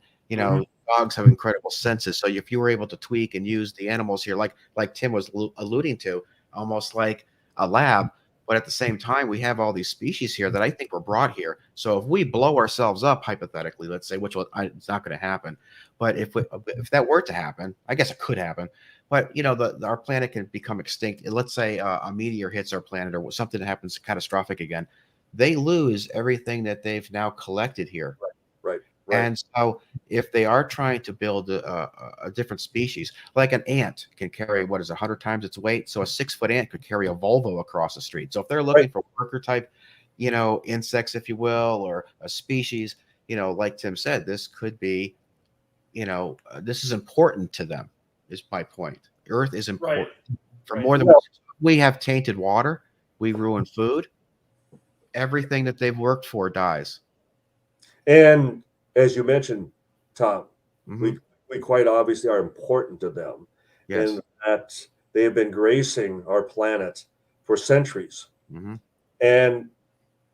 Dogs have incredible senses. So if you were able to tweak and use the animals here, like Tim was alluding to, almost like a lab, but at the same time, we have all these species here that I think were brought here. So if we blow ourselves up, hypothetically, let's say, which it's not going to happen, but if that were to happen, I guess it could happen. But our planet can become extinct. Let's say a meteor hits our planet, or something that happens catastrophic again. They lose everything that they've now collected here. Right. And so if they are trying to build a different species, like an ant can carry, 100 times its weight. So a 6-foot ant could carry a Volvo across the street. So if they're looking for worker type, insects, if you will, or a species, like Tim said, this could be, this is important to them, is my point. Earth is important for more than we have tainted water. We ruin food. Everything that they've worked for dies. And as you mentioned, Tom, we quite obviously are important to them. Yes. In that they have been gracing our planet for centuries. And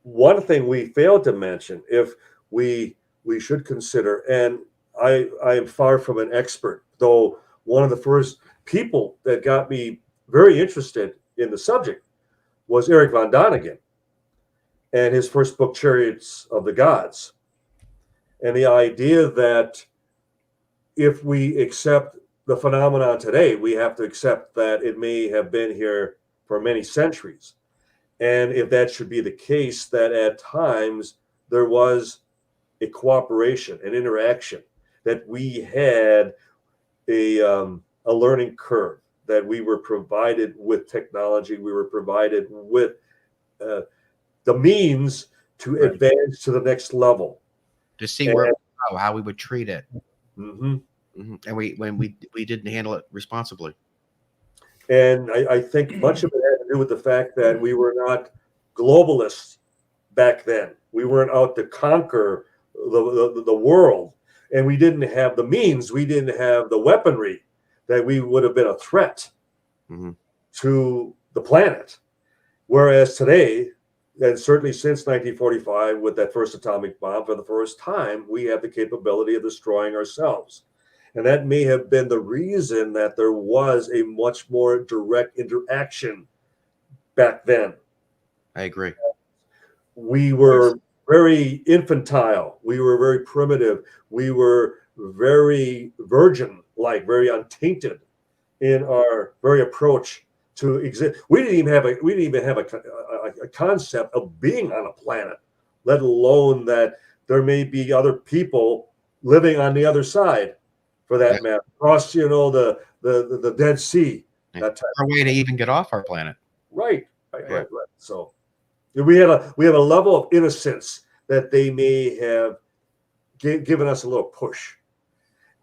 one thing we failed to mention, if we should consider, and I am far from an expert, though one of the first people that got me very interested in the subject was Eric von Däniken and his first book, Chariots of the Gods. And the idea that if we accept the phenomenon today, we have to accept that it may have been here for many centuries. And if that should be the case, that at times there was a cooperation, an interaction, that we had a learning curve, that we were provided with technology, we were provided with the means to advance to the next level, to see where how we would treat it. Mm-hmm. Mm-hmm. And we didn't handle it responsibly. And I think much of it had to do with the fact that we were not globalists back then. We weren't out to conquer the world, and we didn't have the means. We didn't have the weaponry that we would have been a threat to the planet. Whereas today, and certainly since 1945, with that first atomic bomb, for the first time, we have the capability of destroying ourselves. And that may have been the reason that there was a much more direct interaction back then. I agree. We were very infantile. We were very primitive. We were very virgin-like, very untainted in our very approach to exist. We didn't even have a concept of being on a planet, let alone that there may be other people living on the other side, for that matter, across the Dead Sea. That type a way to even get off our planet. Right. So we have a level of innocence that they may have given us a little push,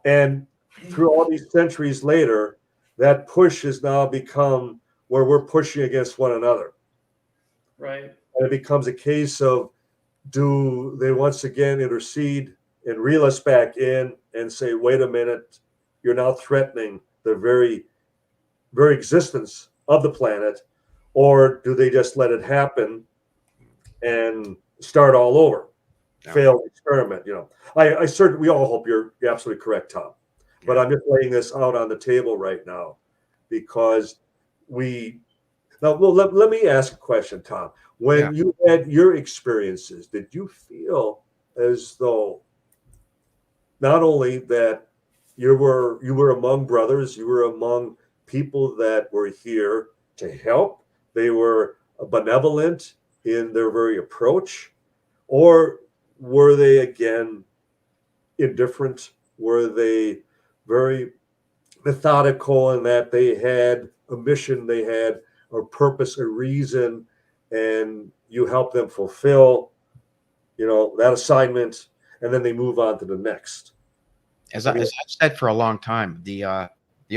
and through all these centuries later, that push has now become where we're pushing against one another. Right. And it becomes a case of, do they once again intercede and reel us back in and say, wait a minute, you're now threatening the very, very existence of the planet, or do they just let it happen and start all over? Failed experiment, I certainly, we all hope you're absolutely correct, Tom. But I'm just laying this out on the table right now because let me ask a question, Tom. When you had your experiences, did you feel as though not only that you were among brothers, you were among people that were here to help, they were benevolent in their very approach, or were they again indifferent? Were they very methodical in that they had a mission, they had a purpose, a reason, and you help them fulfill, that assignment, and then they move on to the next? As I've said for a long time, the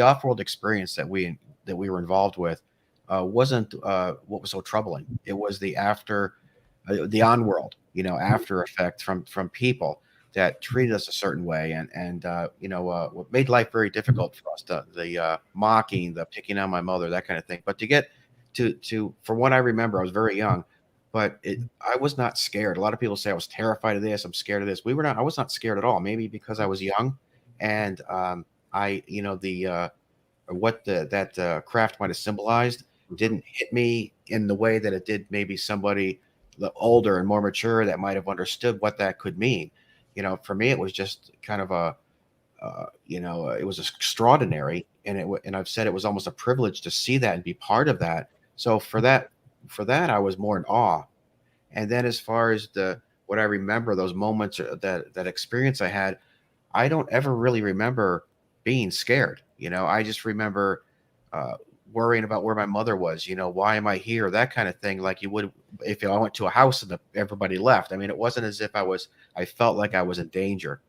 off-world experience that we were involved with wasn't what was so troubling. It was the on-world, after effect from people that treated us a certain way, and what made life very difficult for us. The mocking, the picking on my mother, that kind of thing. But to get to from what I remember, I was very young, but I was not scared. A lot of people say I was terrified of this, I'm scared of this. I was not scared at all. Maybe because I was young, and that craft might have symbolized didn't hit me in the way that it did maybe somebody older and more mature that might have understood what that could mean. For me, it was just kind of it was extraordinary, and I've said it was almost a privilege to see that and be part of that. So for that, I was more in awe. And then as far as what I remember, those moments, that experience I had, I don't ever really remember being scared. I just remember worrying about where my mother was. Why am I here? That kind of thing, like you would if I went to a house and everybody left. I mean, it wasn't as if I felt like I was in danger,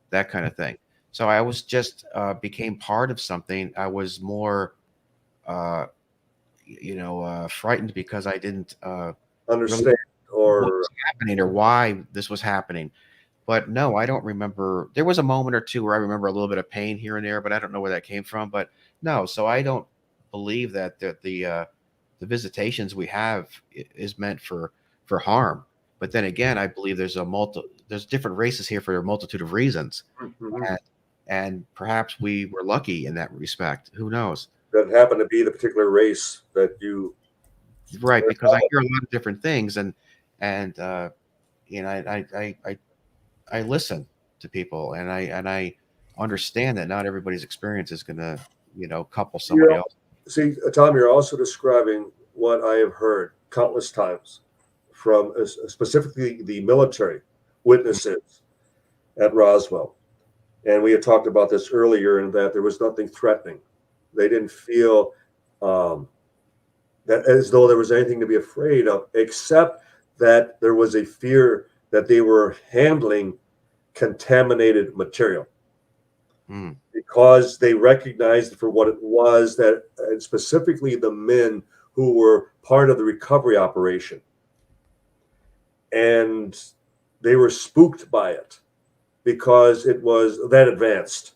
that kind of thing. So I was just became part of something. I was more, frightened because I didn't understand really or what was happening or why this was happening. But no, I don't remember. There was a moment or two where I remember a little bit of pain here and there, but I don't know where that came from. But no, so I don't believe that the visitations we have is meant for harm. But then again, I believe there's different races here for a multitude of reasons, and perhaps we were lucky in that respect. Who knows? That happened to be the particular race that you. Right, because I hear a lot of different things, and I listen to people, and I understand that not everybody's experience is going to, couple somebody else. See, Tom, you're also describing what I have heard countless times from specifically the military witnesses at Roswell. And we had talked about this earlier, in that there was nothing threatening. They didn't feel that as though there was anything to be afraid of, except that there was a fear that they were handling contaminated material. Because they recognized for what it was, that and specifically the men who were part of the recovery operation. And they were spooked by it because it was that advanced.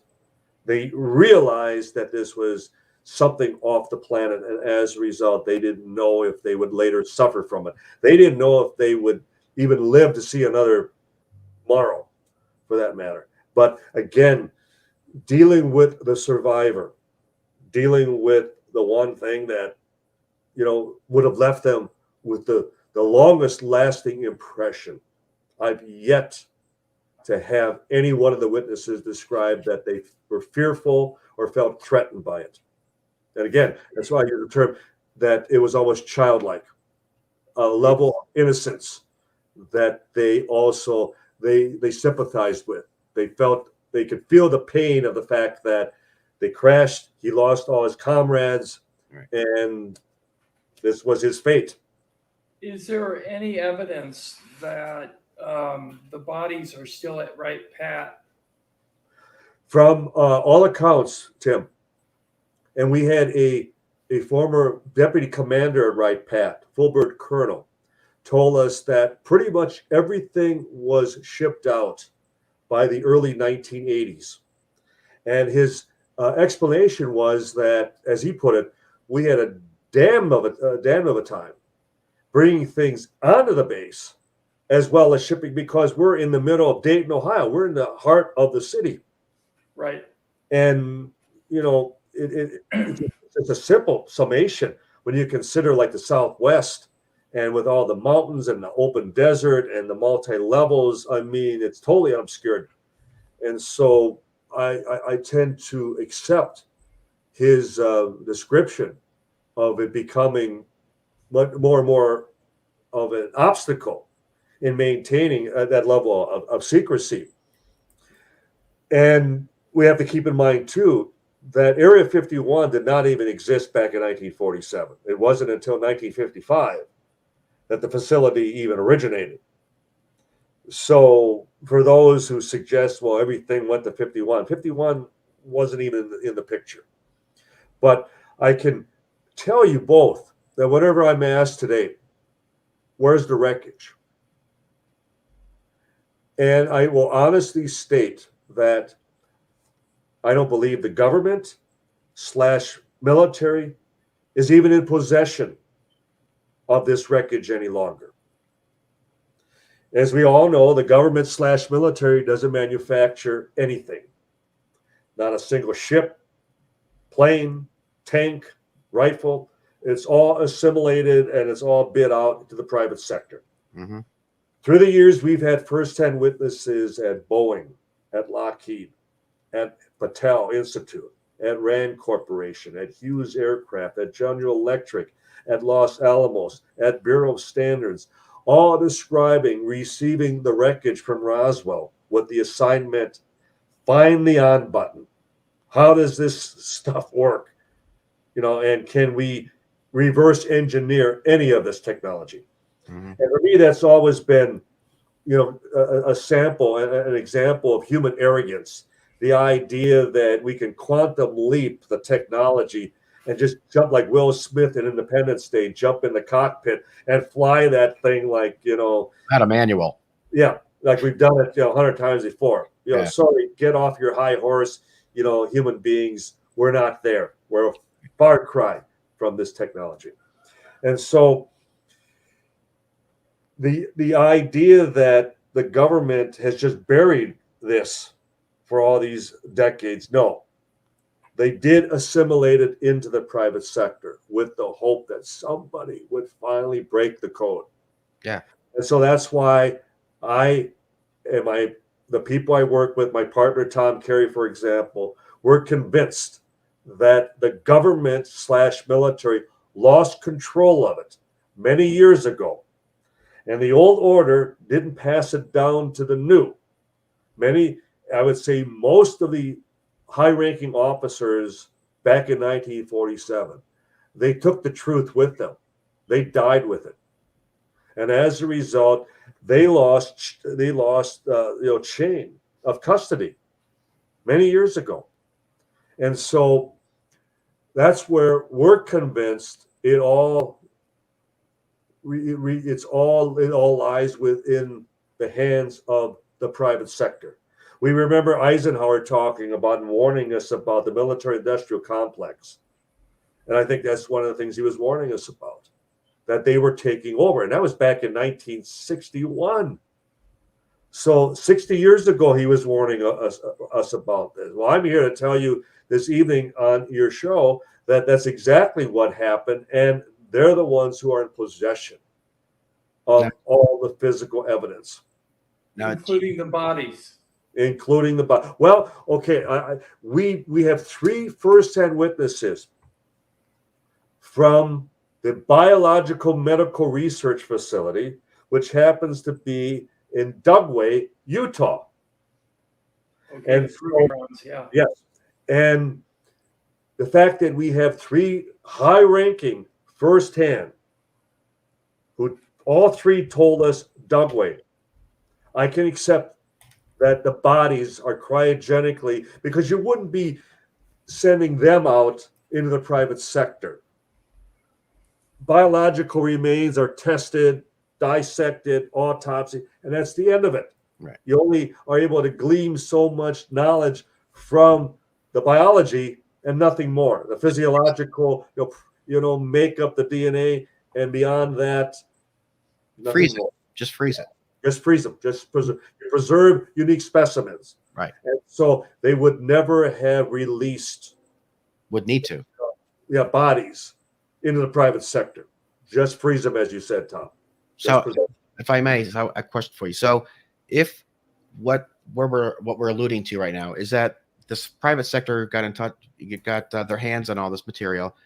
They realized that this was something off the planet, and as a result, they didn't know if they would later suffer from it. They didn't know if they would even live to see another morrow, for that matter. But again, dealing with the survivor, dealing with the one thing that, would have left them with the longest lasting impression. I've yet to have any one of the witnesses describe that they were fearful or felt threatened by it. And again, that's why I use the term that it was almost childlike, a level of innocence that they also, they sympathized with. They felt, they could feel the pain of the fact that they crashed, he lost all his comrades, and this was his fate. Is there any evidence that the bodies are still at Wright Pat? From all accounts, Tim, and we had a former deputy commander at Wright Pat, Fulbert Colonel, told us that pretty much everything was shipped out by the early 1980s. And his explanation was that, as he put it, we had a damn of a time bringing things onto the base as well as shipping, because we're in the middle of Dayton, Ohio. We're in the heart of the city. Right. And, it's a simple summation when you consider like the Southwest, and with all the mountains and the open desert and the multi-levels, I mean, it's totally obscured. And so I tend to accept his description of it becoming much more and more of an obstacle in maintaining that level of secrecy. And we have to keep in mind, too, that Area 51 did not even exist back in 1947. It wasn't until 1955 that the facility even originated. So for those who suggest, well, everything went to 51, 51 wasn't even in the picture. But I can tell you both that whenever I'm asked today, where's the wreckage? And I will honestly state that I don't believe the government / military is even in possession of this wreckage any longer. As we all know, the government / military doesn't manufacture anything. Not a single ship, plane, tank, rifle. It's all assimilated and it's all bid out to the private sector. Mm-hmm. Through the years, we've had firsthand witnesses at Boeing, at Lockheed, at Patel Institute, at Rand Corporation, at Hughes Aircraft, at General Electric, at Los Alamos, at Bureau of Standards, all describing receiving the wreckage from Roswell with the assignment, find the on button. How does this stuff work? And can we reverse engineer any of this technology? Mm-hmm. And for me, that's always been, a sample, an example of human arrogance. The idea that we can quantum leap the technology and just jump like Will Smith in Independence Day, jump in the cockpit and fly that thing like, Not a manual. Yeah, like we've done it, 100 times before. Yeah. Sorry, get off your high horse. Human beings, we're not there. We're a far cry from this technology. And so the idea that the government has just buried this for all these decades, no. They did assimilate it into the private sector with the hope that somebody would finally break the code. Yeah. And so that's why I am the people I work with, my partner Tom Carey, for example, we're convinced that the government / military lost control of it many years ago. And the old order didn't pass it down to the new. Many, I would say most of the high-ranking officers back in 1947, they took the truth with them. They died with it. And as a result, they lost chain of custody many years ago. And so that's where we're convinced it all lies within the hands of the private sector. We remember Eisenhower talking about and warning us about the military-industrial complex. And I think that's one of the things he was warning us about, that they were taking over. And that was back in 1961. So 60 years ago, he was warning us about this. Well, I'm here to tell you this evening on your show that that's exactly what happened. And they're the ones who are in possession of all the physical evidence. Including the bodies. Including the body. Well, okay, we have 3 first-hand witnesses from the Biological Medical Research Facility, which happens to be in Dugway, Utah. Okay, And yeah. Yes. And the fact that we have 3 high-ranking firsthand who all 3 told us Dugway, I can accept that the bodies are cryogenically, because you wouldn't be sending them out into the private sector. Biological remains are tested, dissected, autopsy, and that's the end of it. Right. You only are able to glean so much knowledge from the biology and nothing more. The physiological, make up the DNA, and beyond that, freeze it. Just freeze it. Just freeze them. Just preserve unique specimens. Right. And so they would never have released. Would need to. Bodies into the private sector. Just freeze them, as you said, Tom. So, if I may, so a question for you. So, if what we're alluding to right now is that this private sector got in touch, got their hands on all this material,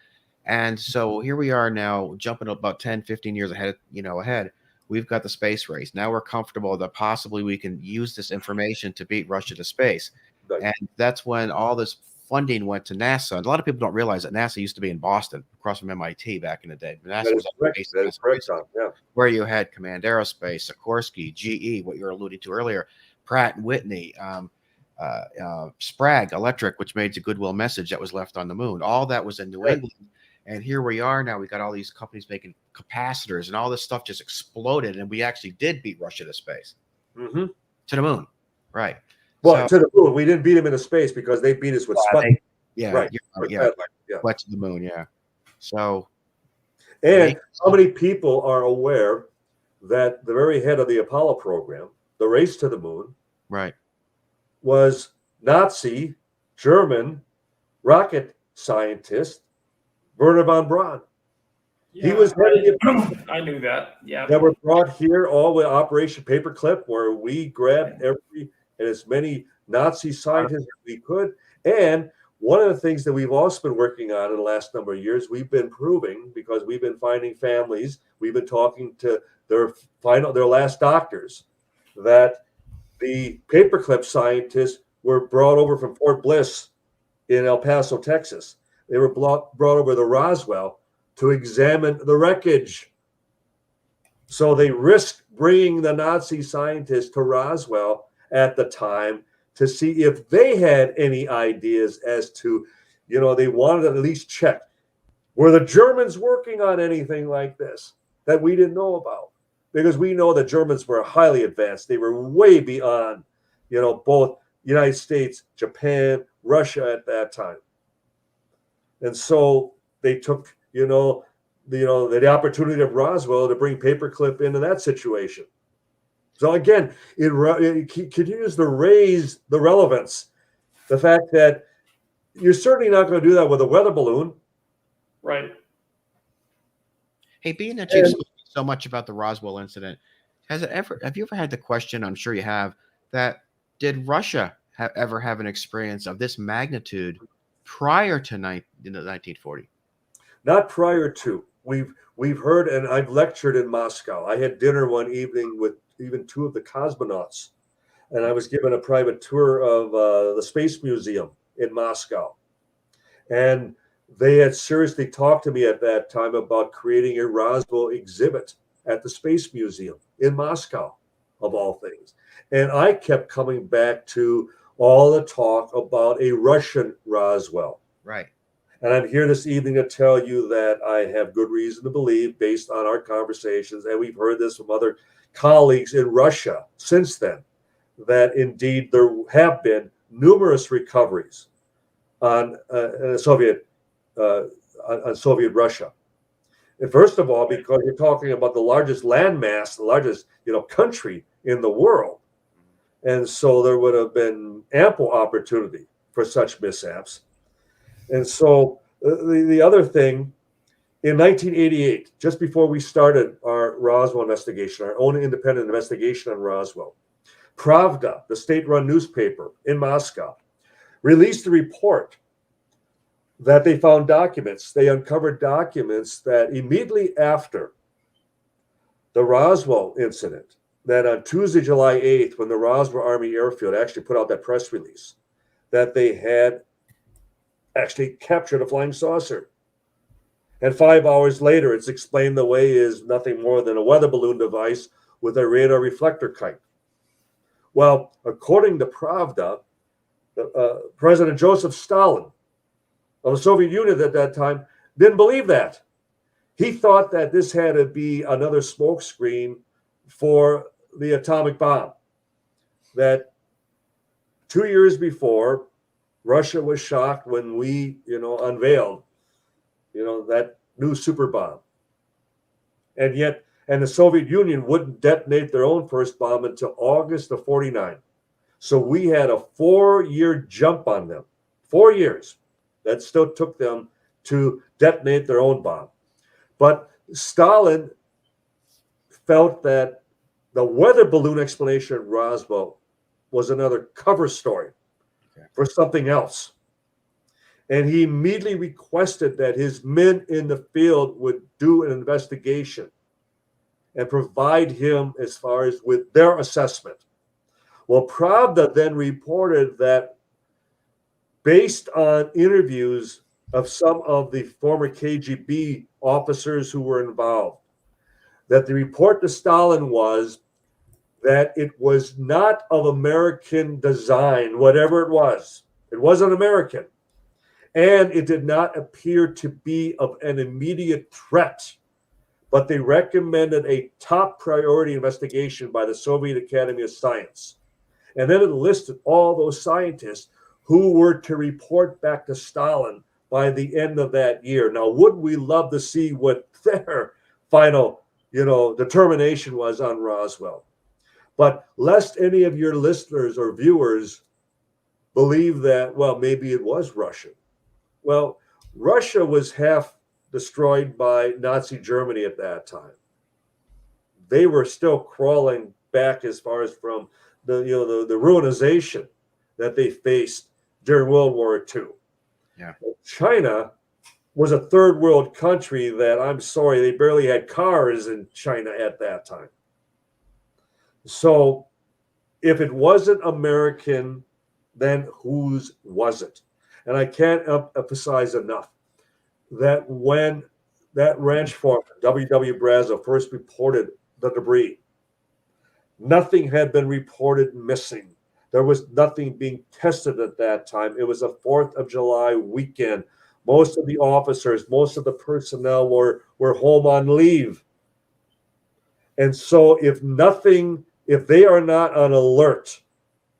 and so here we are now jumping about 10, 15 years ahead. We've got the space race. Now we're comfortable that possibly we can use this information to beat Russia to space. Right. And that's when all this funding went to NASA. And a lot of people don't realize that NASA used to be in Boston, across from MIT back in the day. NASA was correct, Tom. Yeah. Where you had Command Aerospace, Sikorsky, GE, what you were alluding to earlier, Pratt and Whitney, Sprague Electric, which made the goodwill message that was left on the moon. All that was in New England. And here we are now. We got all these companies making capacitors, and all this stuff just exploded. And we actually did beat Russia to space, to the moon, right? Well, to the moon. We didn't beat them into space because they beat us with Sputnik. Right. Went to the moon. Yeah. So, and how many people are aware that the very head of the Apollo program, the race to the moon, right, was Nazi German rocket scientist Werner von Braun. Yeah, he was I knew that. Yeah. That were brought here all with Operation Paperclip, where we grabbed as many Nazi scientists as we could. And one of the things that we've also been working on in the last number of years, we've been proving, because we've been finding families, we've been talking to their last doctors, that the Paperclip scientists were brought over from Fort Bliss in El Paso, Texas. They were brought over to Roswell to examine the wreckage. So they risked bringing the Nazi scientists to Roswell at the time to see if they had any ideas as to, they wanted to at least check, were the Germans working on anything like this that we didn't know about? Because we know the Germans were highly advanced. They were way beyond, both United States, Japan, Russia at that time. And so they took, the opportunity of Roswell to bring Paperclip into that situation. So again, it continues to raise the relevance. The fact that you're certainly not going to do that with a weather balloon. Right. Hey, being that you've spoken so much about the Roswell incident, have you ever had the question, I'm sure you have, that did Russia ever have an experience of this magnitude prior to 1940? Not prior to. We've heard, and I've lectured in Moscow. I had dinner one evening with even two of the cosmonauts, and I was given a private tour of the Space Museum in Moscow. And they had seriously talked to me at that time about creating a Roswell exhibit at the Space Museum in Moscow, of all things. And I kept coming back to all the talk about a Russian Roswell. Right. And I'm here this evening to tell you that I have good reason to believe, based on our conversations, and we've heard this from other colleagues in Russia since then, that indeed there have been numerous recoveries on Soviet Russia. And first of all, because you're talking about the largest landmass, the largest country in the world, and so there would have been ample opportunity for such mishaps. And so the other thing, in 1988, just before we started our Roswell investigation, our own independent investigation on Roswell, Pravda, the state-run newspaper in Moscow, released a report that they found documents. They uncovered documents that immediately after the Roswell incident, that on Tuesday, July 8th, when the Roswell Army Airfield actually put out that press release, that they had actually captured a flying saucer. And 5 hours later, it's explained the way is nothing more than a weather balloon device with a radar reflector kite. Well, according to Pravda, President Joseph Stalin of the Soviet Union at that time didn't believe that. He thought that this had to be another smokescreen for the atomic bomb. That 2 years before, Russia was shocked when we, unveiled, that new super bomb. And the Soviet Union wouldn't detonate their own first bomb until August of 49. So we had a 4-year jump on them. 4 years. That still took them to detonate their own bomb. But Stalin felt that the weather balloon explanation at Roswell was another cover story for something else. And he immediately requested that his men in the field would do an investigation and provide him as far as with their assessment. Well, Pravda then reported that based on interviews of some of the former KGB officers who were involved, that the report to Stalin was that it was not of American design, whatever it was. It wasn't American. And it did not appear to be of an immediate threat. But they recommended a top priority investigation by the Soviet Academy of Science. And then it listed all those scientists who were to report back to Stalin by the end of that year. Now, wouldn't we love to see what their final, determination was on Roswell? But lest any of your listeners or viewers believe that, well, maybe it was Russian. Well, Russia was half destroyed by Nazi Germany at that time. They were still crawling back as far as from the ruinization that they faced during World War II. Yeah. China was a third world country that, I'm sorry, they barely had cars in China at that time. So if it wasn't American, then whose was it? And I can't emphasize enough that when that ranch foreman, W.W. Brazo, first reported the debris, nothing had been reported missing. There was nothing being tested at that time. It was a 4th of July weekend. Most of the officers, most of the personnel were home on leave. And so if they are not on alert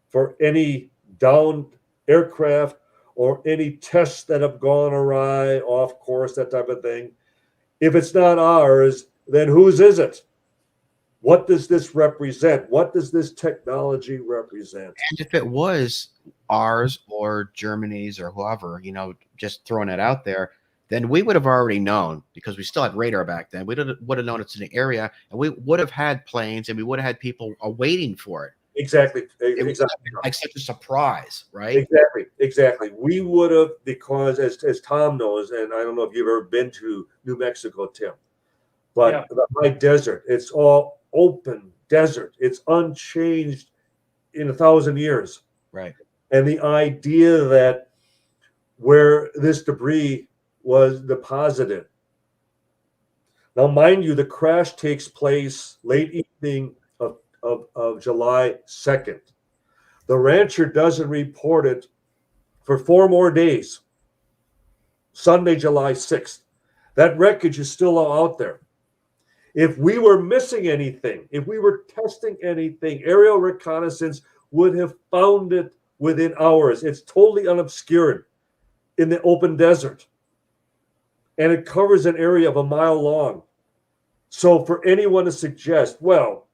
for any downed aircraft or any tests that have gone awry, off course, that type of thing, if it's not ours, then whose is it? What does this represent? What does this technology represent? And if it was ours or Germany's or whoever, just throwing it out there, then we would have already known, because we still had radar back then. We would have known it's in the area, and we would have had planes, and we would have had people waiting for it. exactly, It was exactly. like such a surprise, right? Exactly. We would have, because as Tom knows, and I don't know if you've ever been to New Mexico, Tim, but Yeah. the high desert, it's all open desert. It's unchanged in 1,000 years. Right. And the idea that where this debris was deposited. Now, mind you, the crash takes place late evening of July 2nd. The rancher doesn't report it for 4 more days. Sunday, July 6th. That wreckage is still out there. If we were missing anything, if we were testing anything, aerial reconnaissance would have found it within hours. It's totally unobscured in the open desert. And it covers an area of a mile long. So for anyone to suggest, well,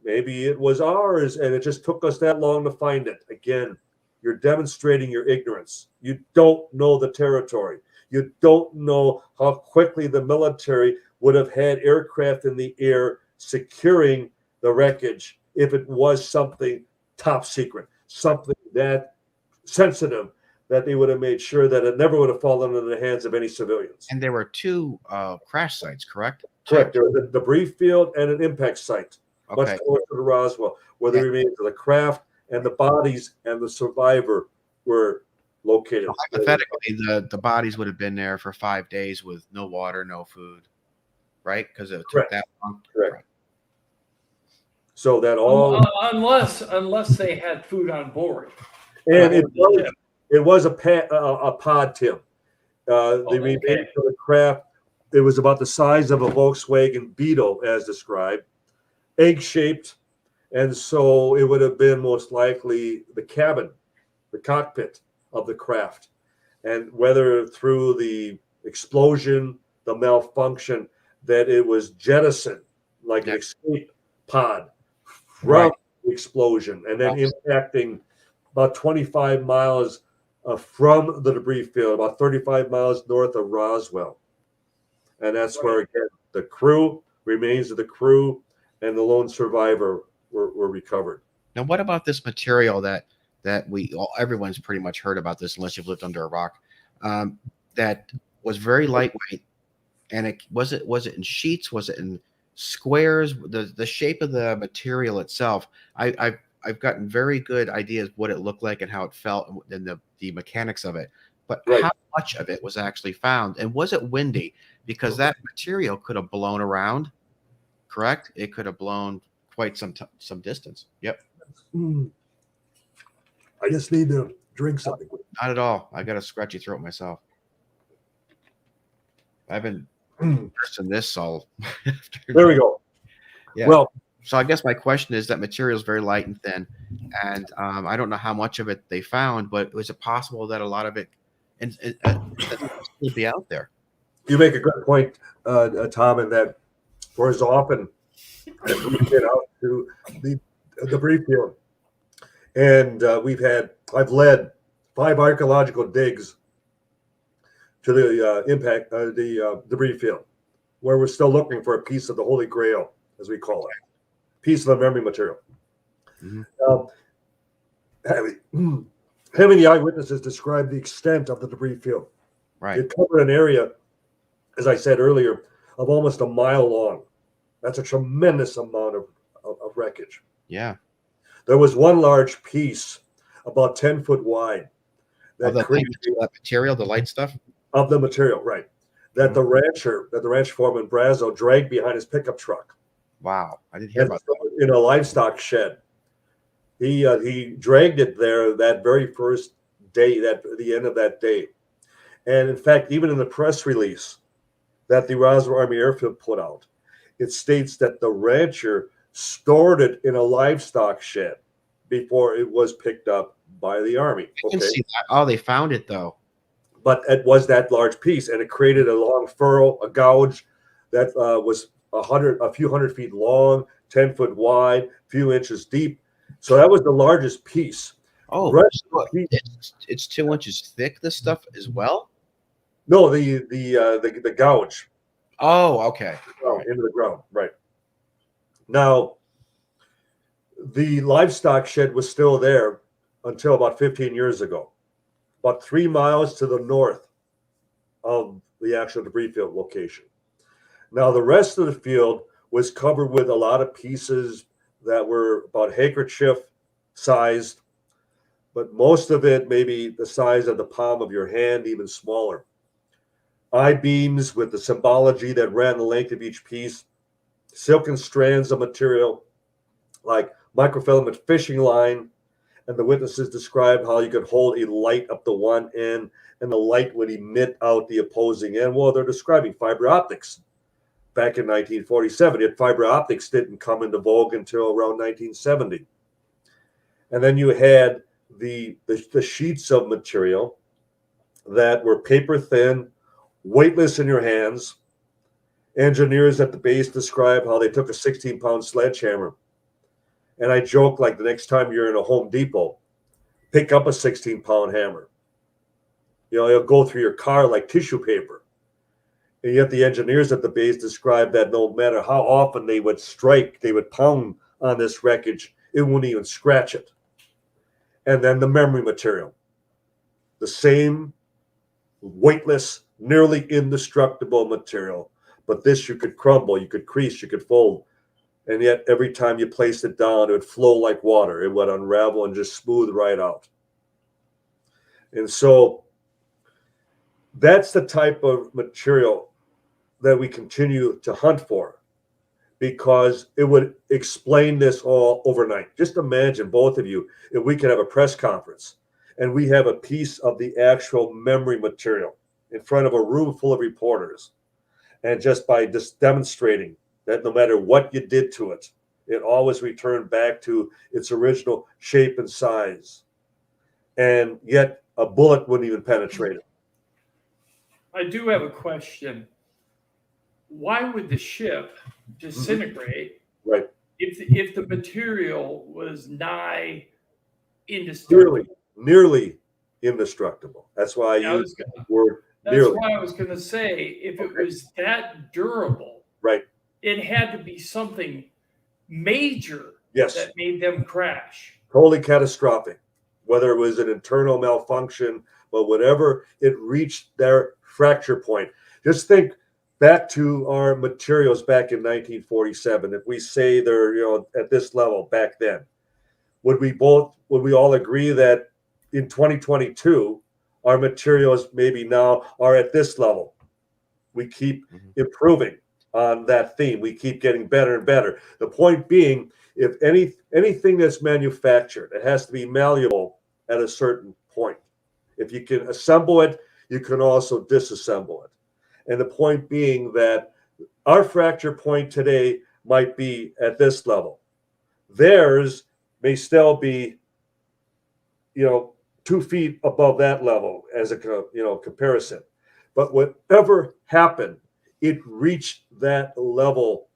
maybe it was ours and it just took us that long to find it. Again, you're demonstrating your ignorance. You don't know the territory. You don't know how quickly the military would have had aircraft in the air securing the wreckage if it was something top secret, something that sensitive, that they would have made sure that it never would have fallen into the hands of any civilians. And there were 2 crash sites, correct? Correct. There was a debris field and an impact site, much Okay. closer to Roswell, where the remains of the craft and the bodies and the survivor were located. So hypothetically, the bodies would have been there for 5 days with no water, no food, right? Because it took that long. Correct. So that all, unless they had food on board. and it was a pod, Tim. The remains of the craft, it was about the size of a Volkswagen Beetle, as described, egg-shaped, and so it would have been most likely the cabin, the cockpit of the craft. And whether through the explosion, the malfunction, that it was jettisoned like an escape pod from the explosion, and then impacting about 25 miles from the debris field, about 35 miles north of Roswell. And that's where, again, the remains of the crew and the lone survivor were recovered. Now, what about this material that everyone's pretty much heard about this, unless you've lived under a rock, that was very lightweight, and was it in sheets? Was it in squares? The shape of the material itself, I've gotten very good ideas what it looked like and how it felt and the mechanics of it. But how much of it was actually found? And was it windy? Because that material could have blown around, correct? It could have blown quite some distance. Yep. I just need to drink something. Not at all. I got a scratchy throat myself. I've been nursing this all. There we go. Yeah. Well, so I guess my question is that material is very light and thin, and I don't know how much of it they found, but was it possible that a lot of it would be out there? You make a good point, Tom, in that for as often as we get out to the debris field, and I've led 5 archaeological digs to the debris field, where we're still looking for a piece of the Holy Grail, as we call it, piece of the memory material. Having the eyewitnesses describe the extent of the debris field. Right. It covered an area, as I said earlier, of almost a mile long. That's a tremendous amount of wreckage. Yeah. There was one large piece, about 10 foot wide, that material, the light stuff? Of the material, right. That the ranch foreman, Brazo, dragged behind his pickup truck. Wow. I didn't hear about that. In a livestock shed. He dragged it there that very first day, the end of that day. And in fact, even in the press release that the Roswell Army Airfield put out, it states that the rancher stored it in a livestock shed before it was picked up by the Army. I can see that. Oh, they found it though. But it was that large piece, and it created a long furrow, a gouge that was a few hundred feet long, 10 foot wide, a few inches deep. So that was the largest piece. Oh, it's 2 inches thick, this stuff as well? No, the gouge. Oh, okay. Into the ground, right. Now, The livestock shed was still there until about 15 years ago, about 3 miles to the north of the actual debris field location. Now, the rest of the field was covered with a lot of pieces that were about handkerchief sized, but most of it maybe the size of the palm of your hand, even smaller. I-beams with the symbology that ran the length of each piece, silken strands of material like microfilament fishing line, and the witnesses described how you could hold a light up to one end and the light would emit out the opposing end. Well, they're describing fiber optics. Back in 1947, yet fiber optics didn't come into vogue until around 1970. And then you had the sheets of material that were paper thin, weightless in your hands. Engineers at the base describe how they took a 16-pound sledgehammer. And I joke, like, the next time you're in a Home Depot, pick up a 16-pound hammer. You know, it'll go through your car like tissue paper. And yet the engineers at the base describe that no matter how often they would strike, they would pound on this wreckage, it wouldn't even scratch it. And then the memory material, the same weightless, nearly indestructible material. But this you could crumble, you could crease, you could fold. And yet every time you placed it down, it would flow like water. It would unravel and just smooth right out. And so that's the type of material that we continue to hunt for, because it would explain this all overnight. Just imagine, both of you, if we could have a press conference and we have a piece of the actual memory material in front of a room full of reporters, and just by just demonstrating that no matter what you did to it, it always returned back to its original shape and size. And yet a bullet wouldn't even penetrate it. I do have a question. Why would the ship disintegrate Right. if the material was nigh indestructible? Nearly indestructible. That's why I use the word nearly. That's why I was going to say, if it was that durable, right, it had to be something major that made them crash. Totally catastrophic. Whether it was an internal malfunction, but whatever, it reached their fracture point. Just think back to our materials back in 1947. If we say they're, at this level back then, would we all agree that in 2022 our materials maybe now are at this level? We keep improving on that theme. We keep getting better and better. The point being, if anything that's manufactured, it has to be malleable at a certain point. If you can assemble it, you can also disassemble it. And the point being that our fracture point today might be at this level. Theirs may still be, 2 feet above that level as a comparison. But whatever happened, it reached that level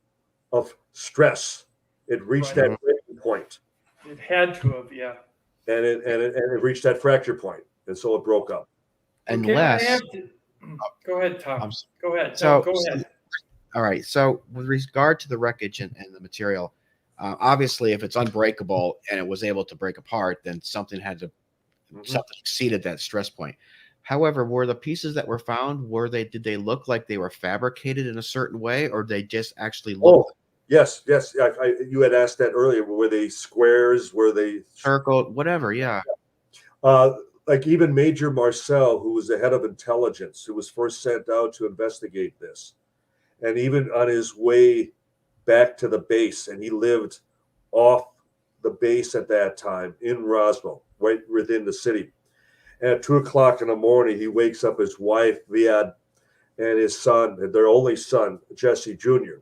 of stress. It reached that breaking point. It had to have, yeah. And it reached that fracture point, and so it broke up. Unless, go ahead, Tom. Go ahead. So, go ahead. All right. So, with regard to the wreckage and the material, obviously, if it's unbreakable and it was able to break apart, then something exceeded that stress point. However, were the pieces that were found, did they look like they were fabricated in a certain way, or they just actually look? Yes. You had asked that earlier. Were they squares? Were they circled? Whatever. Yeah. Like even Major Marcel, who was the head of intelligence, who was first sent out to investigate this, and even on his way back to the base, and he lived off the base at that time in Roswell, right within the city. And at 2:00 in the morning, he wakes up his wife, Viad, and his son, their only son, Jesse Jr.,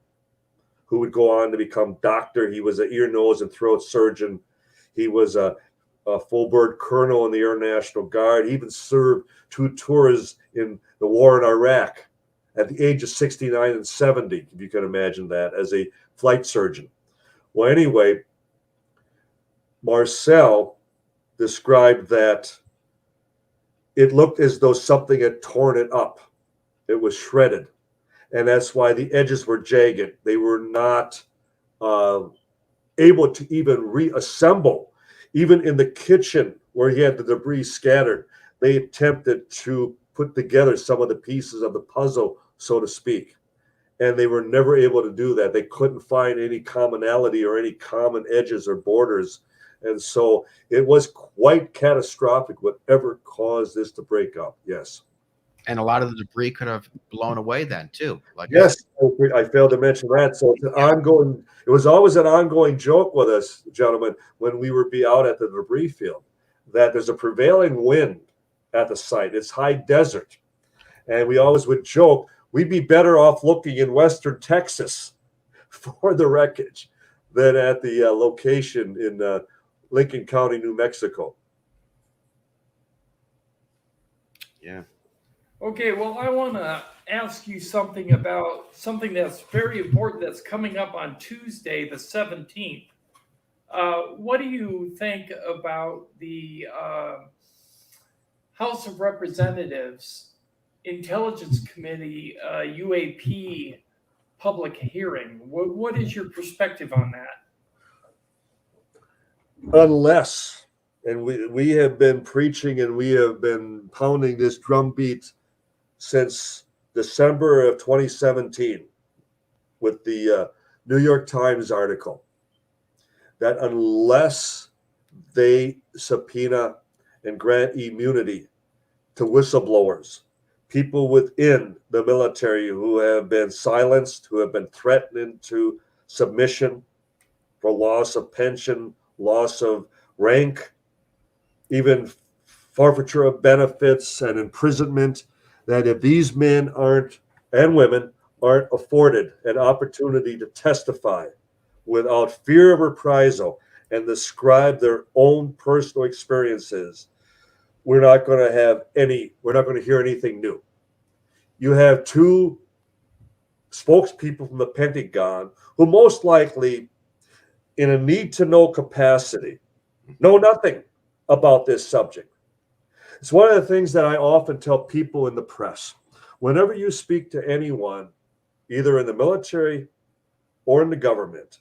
who would go on to become doctor. He was an ear, nose, and throat surgeon. He was a full-bird colonel in the Air National Guard. He even served 2 tours in the war in Iraq at the age of 69 and 70, if you can imagine that, as a flight surgeon. Well, anyway, Marcel described that it looked as though something had torn it up. It was shredded. And that's why the edges were jagged. They were not able to even reassemble. Even in the kitchen where he had the debris scattered, they attempted to put together some of the pieces of the puzzle, so to speak. And they were never able to do that. They couldn't find any commonality or any common edges or borders. And so it was quite catastrophic, whatever caused this to break up. Yes. And a lot of the debris could have blown away then too. Like Yes, I failed to mention that. So it's an ongoing. It was always an ongoing joke with us, gentlemen, when we would be out at the debris field, that there's a prevailing wind at the site. It's high desert, and we always would joke we'd be better off looking in western Texas for the wreckage than at the location in Lincoln County, New Mexico. Yeah. Okay, well, I want to ask you something about something that's very important that's coming up on Tuesday, the 17th. What do you think about the House of Representatives Intelligence Committee UAP public hearing? What is your perspective on that? Unless, and we have been preaching and we have been pounding this drumbeat since December of 2017 with the New York Times article, that unless they subpoena and grant immunity to whistleblowers, people within the military who have been silenced, who have been threatened into submission for loss of pension, loss of rank, even forfeiture of benefits and imprisonment, that if these men aren't, and women, aren't afforded an opportunity to testify without fear of reprisal and describe their own personal experiences, we're not going to hear anything new. You have two spokespeople from the Pentagon who most likely, in a need-to-know capacity, know nothing about this subject. It's one of the things that I often tell people in the press. Whenever you speak to anyone, either in the military or in the government,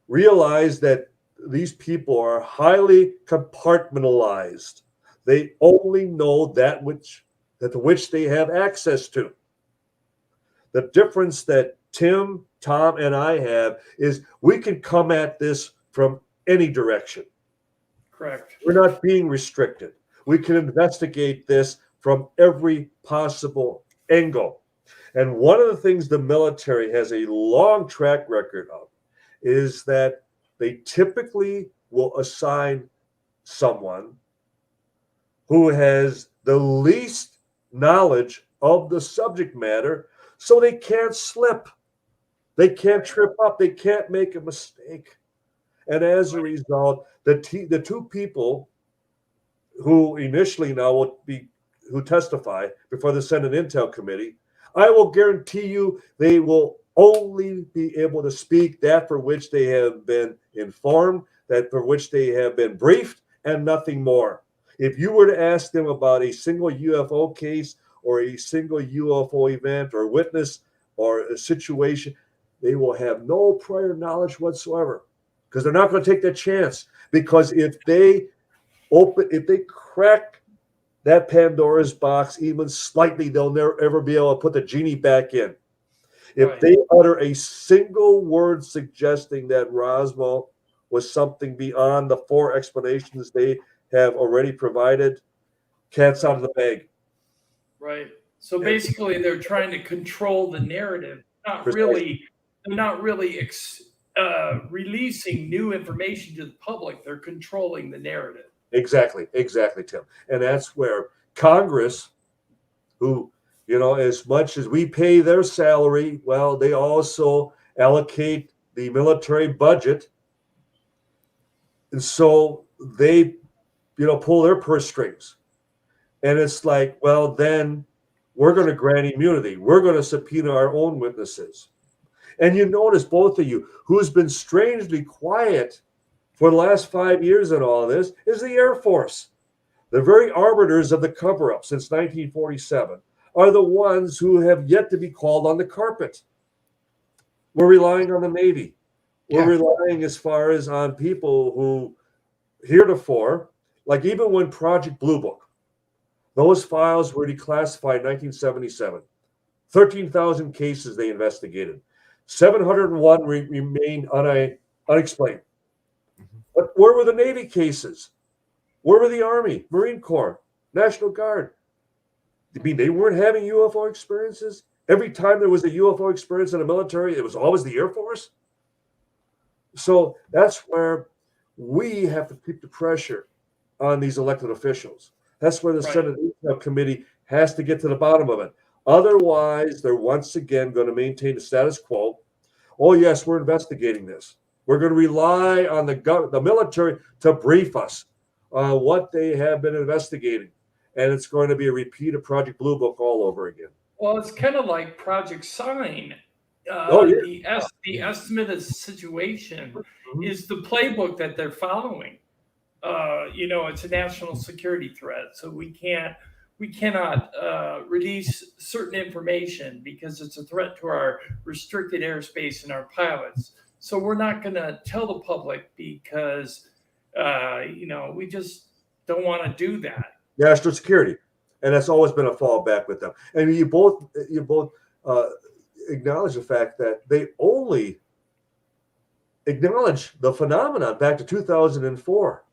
realize that these people are highly compartmentalized. They only know that which they have access to. The difference that Tim, Tom, and I have is we can come at this from any direction. Correct. We're not being restricted. We can investigate this from every possible angle. And one of the things the military has a long track record of is that they typically will assign someone who has the least knowledge of the subject matter so they can't slip. They can't trip up. They can't make a mistake. And as a result, the two people who initially now who testify before the Senate Intel Committee, I will guarantee you they will only be able to speak that for which they have been informed, that for which they have been briefed, and nothing more. If you were to ask them about a single UFO case or a single UFO event or witness or a situation, they will have no prior knowledge whatsoever, because they're not going to take that chance. Because if they crack that Pandora's box even slightly, they'll never ever be able to put the genie back in. If they utter a single word suggesting that Roswell was something beyond the four explanations they have already provided, cat's out of the bag. Right. So basically, they're trying to control the narrative. Precisely. They're not really releasing new information to the public. They're controlling the narrative. Exactly, Tim. And that's where Congress, who, as much as we pay their salary, well, they also allocate the military budget. And so they, pull their purse strings. And it's like, well, then we're going to grant immunity. We're going to subpoena our own witnesses. And you notice, both of you, who's been strangely quiet for the last 5 years in all this is the Air Force. The very arbiters of the cover-up since 1947 are the ones who have yet to be called on the carpet. We're relying on the Navy. We're relying as far as on people who heretofore, like even when Project Blue Book, those files were declassified in 1977. 13,000 cases they investigated. 701 remained unexplained. But where were the Navy cases? Where were the Army, Marine Corps, National Guard? I mean, they weren't having UFO experiences? Every time there was a UFO experience in the military, it was always the Air Force? So that's where we have to keep the pressure on these elected officials. That's where the Senate Intel Committee has to get to the bottom of it. Otherwise, they're once again going to maintain the status quo. Oh, yes, we're investigating this. We're going to rely on the military to brief us on what they have been investigating. And it's going to be a repeat of Project Blue Book all over again. Well, it's kind of like Project Sign. The estimate of the situation is the playbook that they're following. It's a national security threat, so we cannot release certain information because it's a threat to our restricted airspace and our pilots. So we're not going to tell the public because we just don't want to do that. National security, and that's always been a fallback with them. And you both acknowledge the fact that they only acknowledge the phenomenon back to 2004.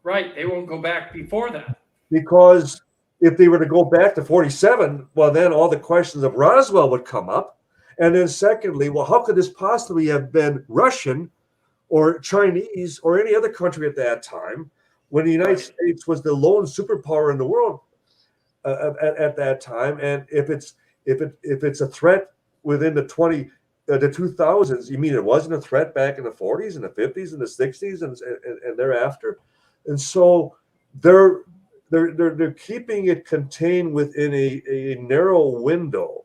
Right, they won't go back before that. Because if they were to go back to 47, well, then all the questions of Roswell would come up. And then secondly, well, how could this possibly have been Russian or Chinese or any other country at that time when the United States was the lone superpower in the world at that time? And if it's a threat within the 2000s, you mean it wasn't a threat back in the 40s and the 50s and the 60s and thereafter? And so they're keeping it contained within a narrow window.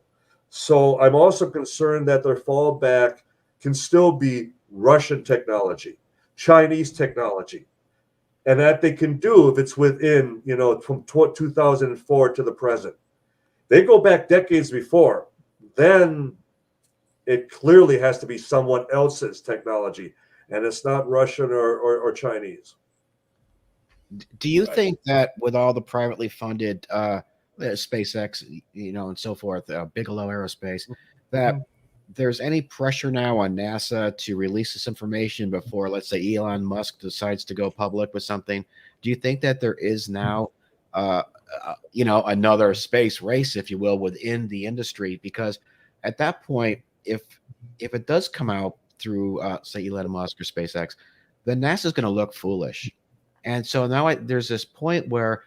So I'm also concerned that their fallback can still be Russian technology, Chinese technology, and that they can do if it's within, from 2004 to the present. They go back decades before, then it clearly has to be someone else's technology, and it's not Russian or Chinese. Do you think that with all the privately funded SpaceX, and so forth, Bigelow Aerospace, that there's any pressure now on NASA to release this information before, let's say, Elon Musk decides to go public with something? Do you think that there is now, another space race, if you will, within the industry? Because at that point, if it does come out through, say, Elon Musk or SpaceX, then NASA's going to look foolish. And so now there's this point where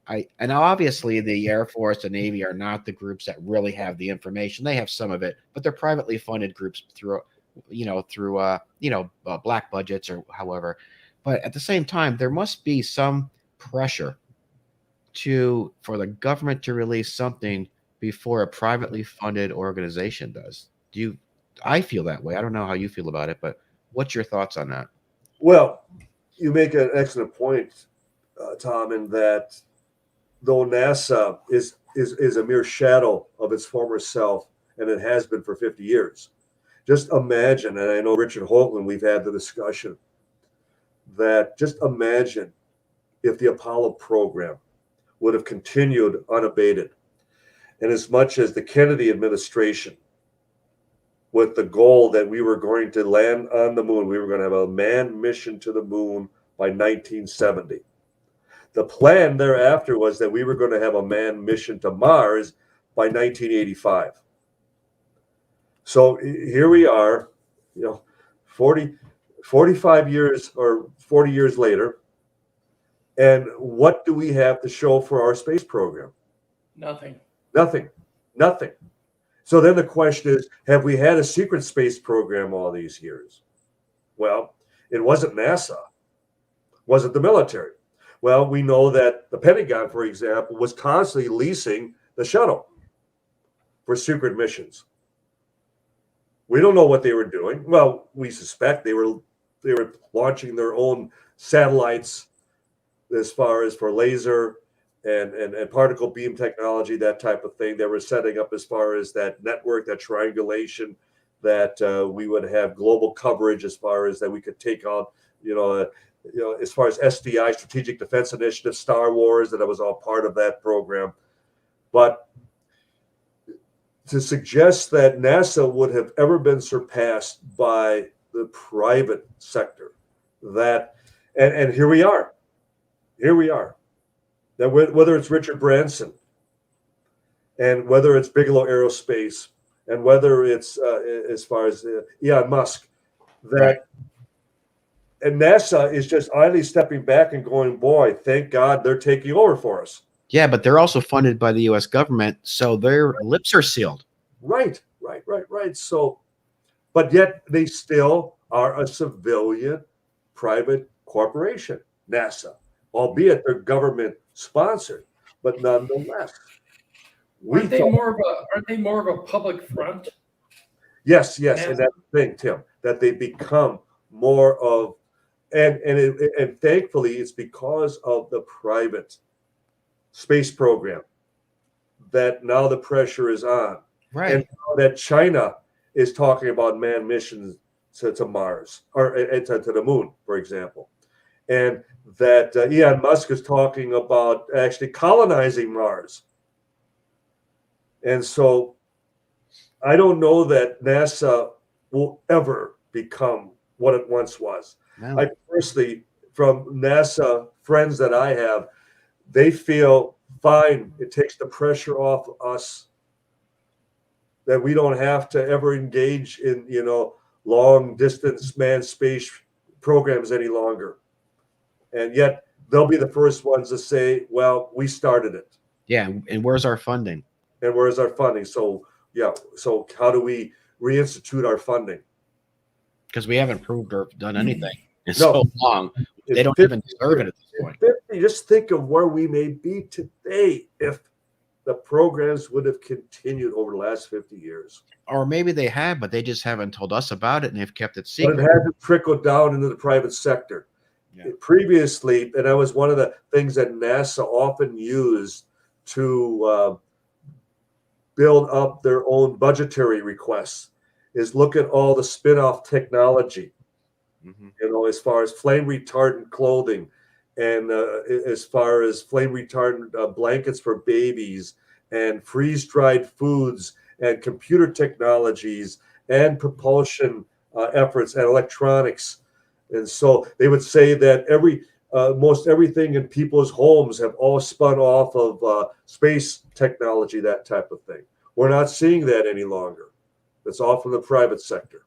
and obviously the Air Force and Navy are not the groups that really have the information. They have some of it, but they're privately funded groups through black budgets or however. But at the same time, there must be some pressure for the government to release something before a privately funded organization does. I feel that way. I don't know how you feel about it, but what's your thoughts on that? Well, you make an excellent point, Tom, in that though NASA is a mere shadow of its former self, and it has been for 50 years. Just imagine, and I know Richard Hoagland, we've had the discussion, that just imagine if the Apollo program would have continued unabated, and as much as the Kennedy administration, with the goal that we were going to land on the moon, we were going to have a manned mission to the moon by 1970. The plan thereafter was that we were going to have a manned mission to Mars by 1985. So here we are, 45 years or 40 years later. And what do we have to show for our space program? Nothing. So then the question is, have we had a secret space program all these years? Well, it wasn't NASA. Was it the military? Well, we know that the Pentagon, for example, was constantly leasing the shuttle for secret missions. We don't know what they were doing. Well, we suspect they were launching their own satellites as far as for laser and particle beam technology, that type of thing. They were setting up as far as that network, that triangulation that we would have global coverage as far as that we could take on, as far as SDI, Strategic Defense Initiative, Star Wars, that I was all part of that program. But to suggest that NASA would have ever been surpassed by the private sector, and here we are, that whether it's Richard Branson, and whether it's Bigelow Aerospace, and whether it's as far as Elon Musk, and NASA is just idly stepping back and going, boy, thank God they're taking over for us. Yeah, but they're also funded by the U.S. government, so their lips are sealed. Right. So, but yet they still are a civilian private corporation, NASA, albeit they're government sponsored, but nonetheless. Aren't they more of a public front? Yes, and that's the thing, Tim, that they become more of, and thankfully it's because of the private space program that now the pressure is on. Right. And now that China is talking about manned missions to Mars or to the moon, for example. And that Elon Musk is talking about actually colonizing Mars. And so I don't know that NASA will ever become what it once was. No. I personally, from NASA friends that I have, they feel fine. It takes the pressure off us that we don't have to ever engage in, long distance manned space programs any longer. And yet they'll be the first ones to say, well, we started it. Yeah. And where's our funding? And where's our funding? So, so how do we reinstitute our funding? Because we haven't proved or done anything in so long. They don't even deserve it at this point. 50, just think of where we may be today if the programs would have continued over the last 50 years. Or maybe they have, but they just haven't told us about it and they've kept it secret. But it hasn't trickled down into the private sector. Yeah. Previously, and that was one of the things that NASA often used to build up their own budgetary requests, is look at all the spin-off technology, as far as flame retardant clothing, and as far as flame retardant blankets for babies, and freeze-dried foods, and computer technologies, and propulsion efforts, and electronics. And so they would say that most everything in people's homes have all spun off of space technology, that type of thing. We're not seeing that any longer. It's all from the private sector.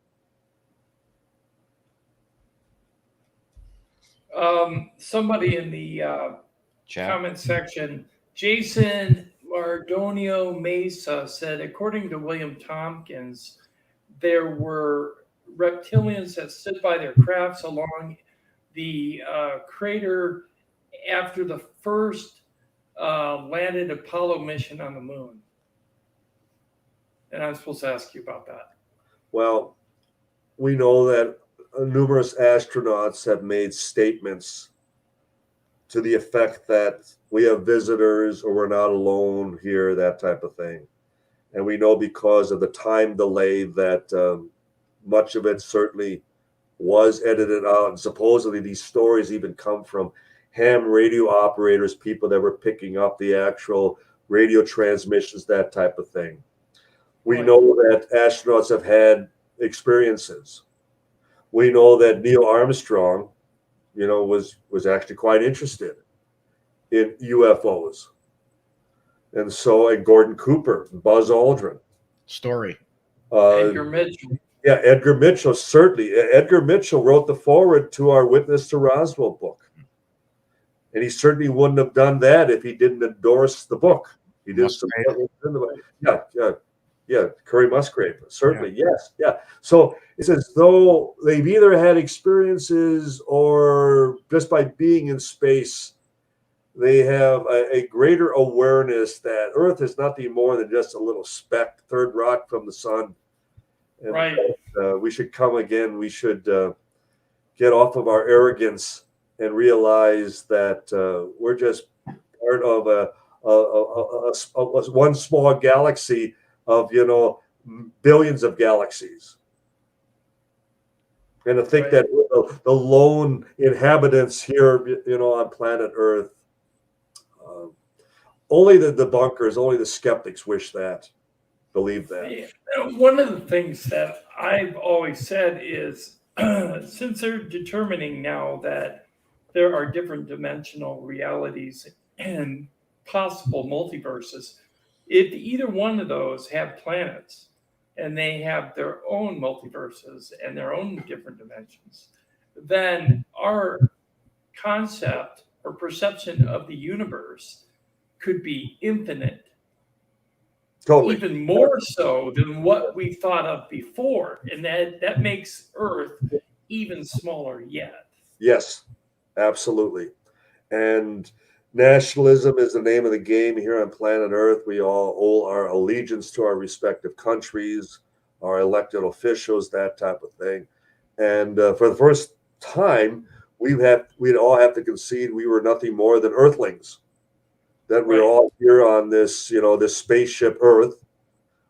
Somebody in the comment section, Jason Mardonio Mesa, said, according to William Tompkins, there were reptilians that stood by their crafts along the crater after the first landed Apollo mission on the moon. And I'm supposed to ask you about that. Well, we know that numerous astronauts have made statements to the effect that we have visitors or we're not alone here, that type of thing. And we know because of the time delay that much of it certainly was edited out. And supposedly these stories even come from ham radio operators, people that were picking up the actual radio transmissions, that type of thing. We know that astronauts have had experiences. We know that Neil Armstrong, was actually quite interested in UFOs. And so, and Gordon Cooper, Buzz Aldrin. Story. Edgar Mitchell. Yeah, Edgar Mitchell, certainly. Edgar Mitchell wrote the foreword to our Witness to Roswell book. And he certainly wouldn't have done that if he didn't endorse the book. He did support it. Yeah, Curry Musgrave, certainly, yes, yeah. So it's as though they've either had experiences or just by being in space, they have a greater awareness that Earth is nothing more than just a little speck, third rock from the sun. And right. We should come again. We should get off of our arrogance and realize that we're just part of a one small galaxy of billions of galaxies. And to think Right. that the lone inhabitants here, on planet Earth, only the debunkers, only the skeptics wish that, believe that. Yeah. One of the things that I've always said is since they're determining now that there are different dimensional realities and possible multiverses, if either one of those have planets and they have their own multiverses and their own different dimensions, then our concept or perception of the universe could be infinite, Totally. even more so than what we thought of before. And that makes Earth even smaller yet. Yes, absolutely. And nationalism is the name of the game here on planet Earth. We all owe our allegiance to our respective countries, our elected officials, that type of thing. And for the first time, we'd all have to concede we were nothing more than Earthlings. That we're Right. all here on this, this spaceship Earth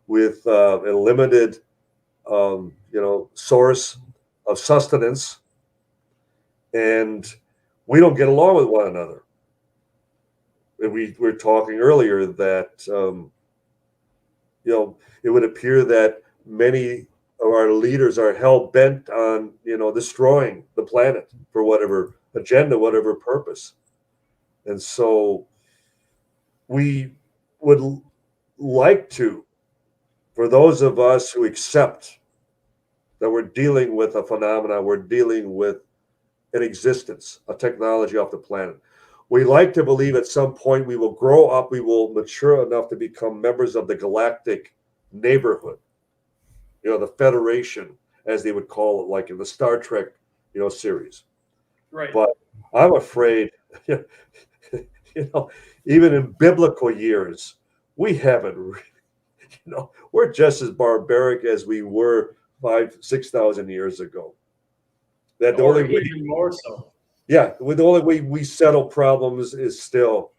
with a limited, source of sustenance, and we don't get along with one another. And we were talking earlier that it would appear that many of our leaders are hell bent on destroying the planet for whatever agenda, whatever purpose. And so we would like to, for those of us who accept that we're dealing with a phenomenon, we're dealing with an existence, a technology off the planet. We like to believe at some point we will grow up, we will mature enough to become members of the galactic neighborhood, the Federation, as they would call it, like in the Star Trek, series. Right. But I'm afraid, even in biblical years, we haven't, we're just as barbaric as we were 5,000-6,000 years ago. That the Or only way, even more so. yeah, the only way we settle problems is still,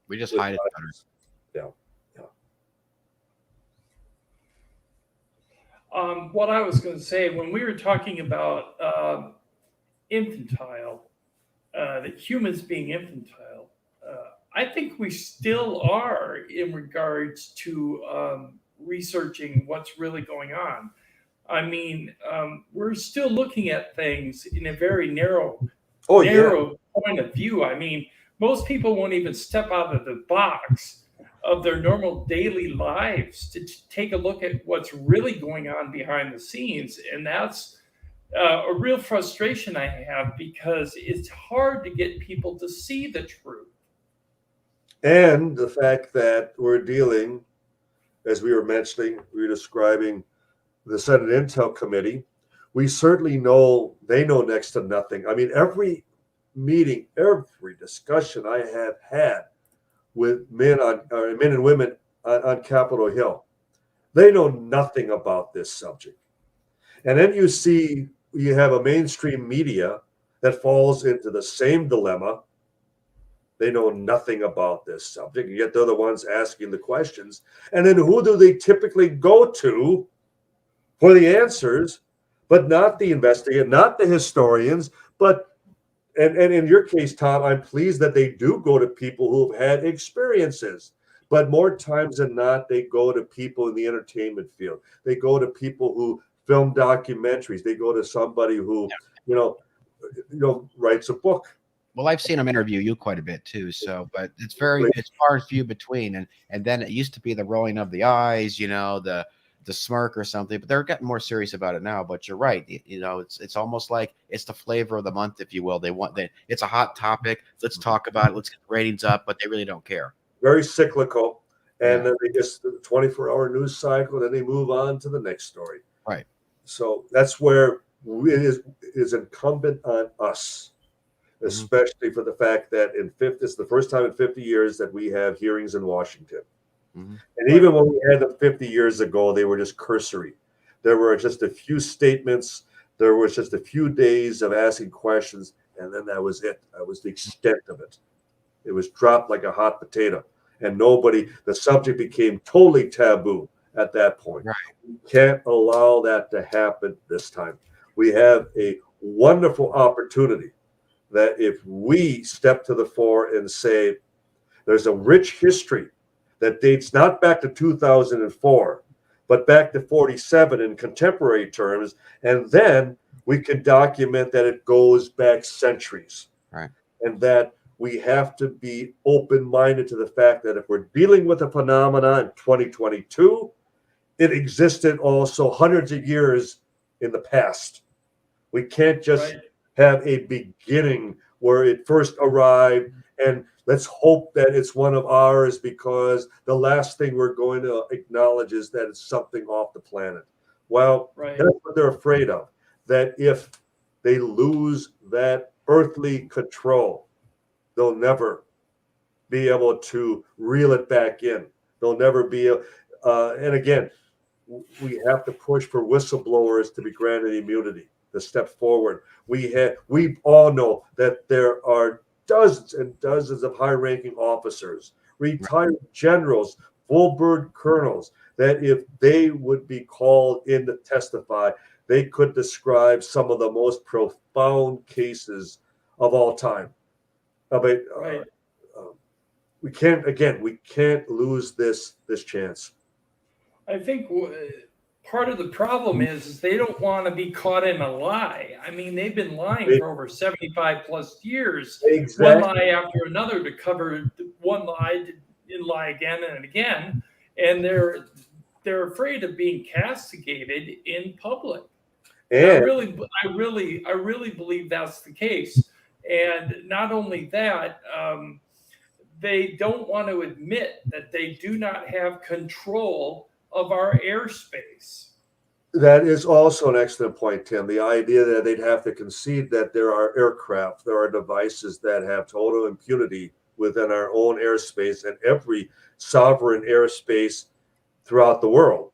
We just hide it better. Yeah. What I was going to say, when we were talking about infantile, that humans being infantile, I think we still are in regards to researching what's really going on. I mean, we're still looking at things in a very narrow point of view. I mean, most people won't even step out of the box of their normal daily lives to take a look at what's really going on behind the scenes. And that's a real frustration I have, because it's hard to get people to see the truth. And the fact that we're dealing, as we were mentioning, we were describing the Senate Intel Committee, we certainly know they know next to nothing. I mean, every meeting, every discussion I have had with men and women on Capitol Hill, they know nothing about this subject. And then you have a mainstream media that falls into the same dilemma. They know nothing about this subject, yet they're the ones asking the questions. And then who do they typically go to for the answers? But not the investigators, not the historians, but and in your case, Tom, I'm pleased that they do go to people who've had experiences. But more times than not, they go to people in the entertainment field. They go to people who film documentaries. They go to somebody who, writes a book. Well, I've seen them interview you quite a bit too. So, but it's far and few between. And then it used to be the rolling of the eyes, the smirk or something. But they're getting more serious about it now. But you're right. It's almost like it's the flavor of the month, if you will. It's a hot topic. Let's talk about it. Let's get the ratings up. But they really don't care. Very cyclical, and then they just the 24-hour news cycle. Then they move on to the next story. Right. So that's where it is incumbent on us, especially for the fact that it's the first time in 50 years that we have hearings in Washington. And even when we had them 50 years ago, they were just cursory. There were just a few statements. There was just a few days of asking questions, and then that was it. That was the extent of it. It was dropped like a hot potato, and the subject became totally taboo at that point. Right. We can't allow that to happen this time. we have a wonderful opportunity that if we step to the fore and say there's a rich history that dates not back to 2004, but back to 47 in contemporary terms, and then we can document that it goes back centuries. Right. And that we have to be open-minded to the fact that if we're dealing with a phenomena in 2022, it existed also hundreds of years in the past. We can't just have a beginning where it first arrived and let's hope that it's one of ours, because the last thing we're going to acknowledge is that it's something off the planet. Well, that's what they're afraid of, that if they lose that earthly control, they'll never be able to reel it back in. They'll never be able, and again, we have to push for whistleblowers to be granted immunity, to step forward. We all know that there are dozens and dozens of high-ranking officers, retired generals, full-bird colonels, that if they would be called in to testify, they could describe some of the most profound cases of all time. We can't lose this chance. I think part of the problem is they don't want to be caught in a lie. I mean, they've been lying for over 75 plus years, one lie after another to cover one lie and lie again and again, and they're afraid of being castigated in public. And I really believe that's the case. And not only that, they don't want to admit that they do not have control of our airspace. That is also an excellent point, Tim. The idea that they'd have to concede that there are aircraft, there are devices that have total impunity within our own airspace and every sovereign airspace throughout the world.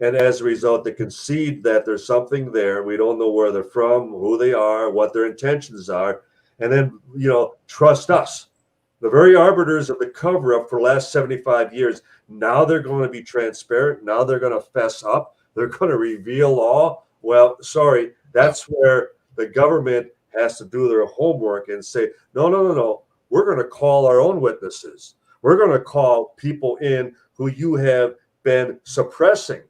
And as a result, they concede that there's something there. We don't know where they're from, who they are, what their intentions are. And then, trust us. The very arbiters of the cover-up for the last 75 years, now they're going to be transparent. Now they're going to fess up. They're going to reveal all. Well, sorry, that's where the government has to do their homework and say, no. We're going to call our own witnesses. We're going to call people in who you have been suppressing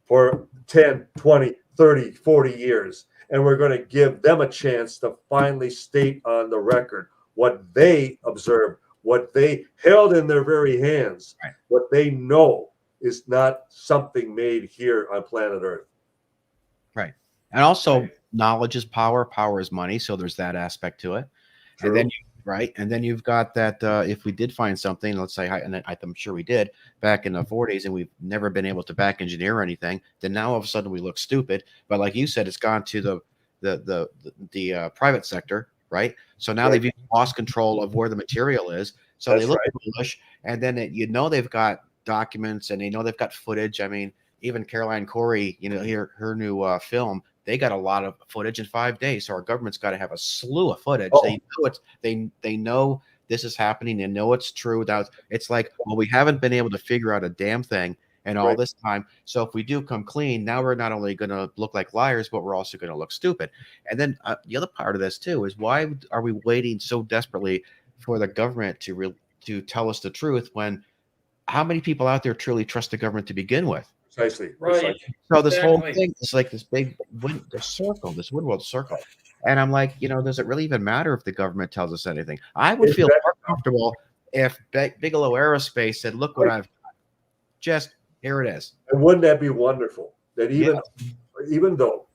for 10, 20, 30, 40 years. And we're going to give them a chance to finally state on the record what they observed, what they held in their very hands, what they know is not something made here on planet Earth. Right. And also, knowledge is power. Power is money. So there's that aspect to it. True. And then you've got that if we did find something, let's say, and I'm sure we did back in the 40s, and we've never been able to back engineer anything, then now all of a sudden we look stupid. But like you said, it's gone to the private sector, right? So now they've lost control of where the material is. So they look foolish, and then they've got documents and they know they've got footage. I mean, even Caroline Corey, her new film, they got a lot of footage in 5 days. So our government's got to have a slew of footage. They know this is happening. They know it's true. It's like, well, we haven't been able to figure out a damn thing in all this time. So if we do come clean, now we're not only going to look like liars, but we're also going to look stupid. And then the other part of this too is, why are we waiting so desperately for the government to tell us the truth, when how many people out there truly trust the government to begin with? Precisely. Right. So this whole thing is like this big circle, this Woodward circle. And I'm like, does it really even matter if the government tells us anything? I would feel more comfortable if Bigelow Aerospace said, look what I've got. Just here it is. And wouldn't that be wonderful? That even though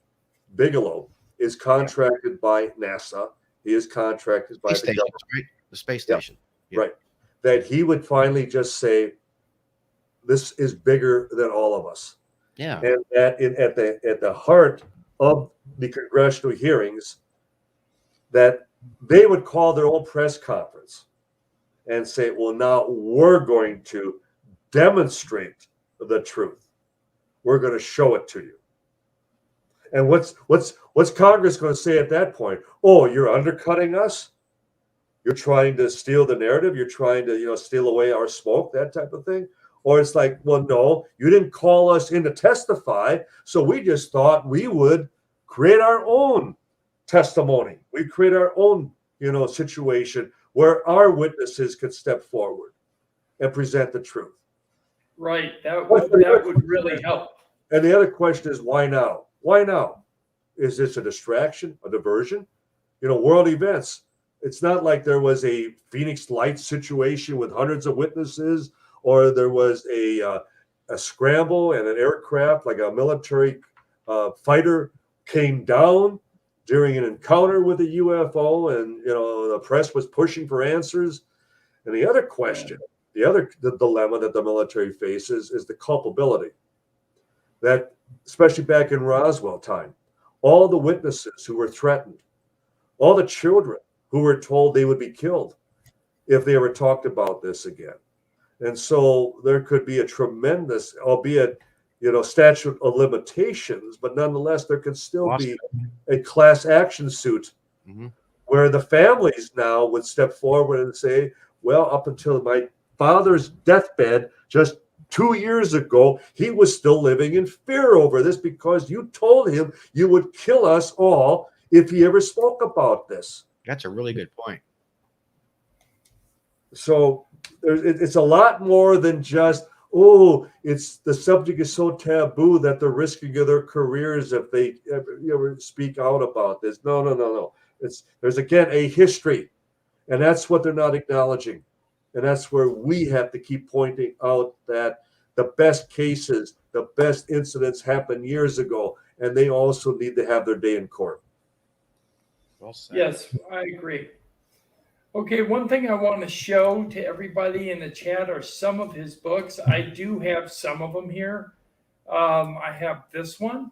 Bigelow is contracted by NASA, he is contracted by the government. Right? The space station. Yeah. Right. That he would finally just say, this is bigger than all of us. Yeah. And that at the heart of the congressional hearings, that they would call their own press conference and say, well, now we're going to demonstrate the truth. We're going to show it to you. And what's Congress going to say at that point? Oh, you're undercutting us? You're trying to steal the narrative? You're trying to, steal away our smoke, that type of thing? Or it's like, well, no, you didn't call us in to testify, so we just thought we would create our own testimony. We create our own, situation where our witnesses could step forward and present the truth. Right. That would really help. And the other question is, why now? Why now? Is this a distraction, a diversion? World events. It's not like there was a Phoenix Lights situation with hundreds of witnesses, or there was a scramble and an aircraft, like a military fighter, came down during an encounter with a UFO, and the press was pushing for answers. And the other question, the dilemma that the military faces is the culpability. That, especially back in Roswell time, all the witnesses who were threatened, all the children who were told they would be killed if they ever talked about this again. And so there could be a tremendous, albeit, statute of limitations, but nonetheless, there could still be a class action suit where the families now would step forward and say, well, up until my father's deathbed just 2 years ago, he was still living in fear over this because you told him you would kill us all if he ever spoke about this. That's a really good point. So it's a lot more than just, it's the subject is so taboo that they're risking their careers if they ever speak out about this. No. There's again a history, and that's what they're not acknowledging. And that's where we have to keep pointing out that the best cases, the best incidents happened years ago, and they also need to have their day in court. Well said. Yes, I agree. Okay, one thing I want to show to everybody in the chat are some of his books. I do have some of them here. I have this one.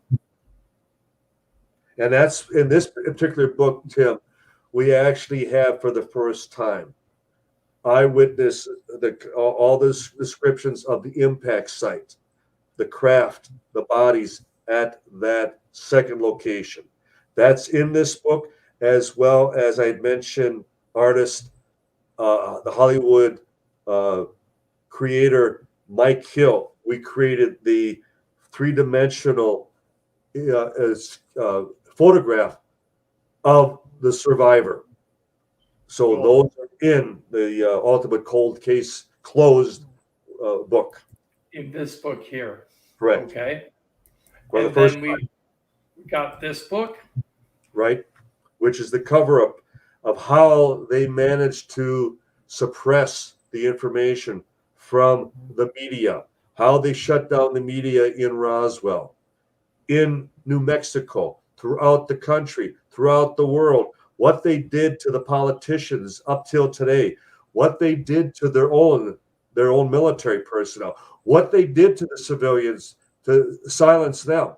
And that's in this particular book, Tim, we actually have for the first time eyewitness, all the descriptions of the impact site, the craft, the bodies at that second location. That's in this book, as well as I mentioned, artist, the Hollywood creator Mike Hill. We created the three-dimensional photograph of the survivor. So those are in the Ultimate Cold Case Closed book. In this book here. Correct. Okay. For the And first then we got this book. right, which is the cover-up of how they managed to suppress the information from the media, how they shut down the media in Roswell, in New Mexico, throughout the country, throughout the world, what they did to the politicians up till today, what they did to their own military personnel, what they did to the civilians to silence them.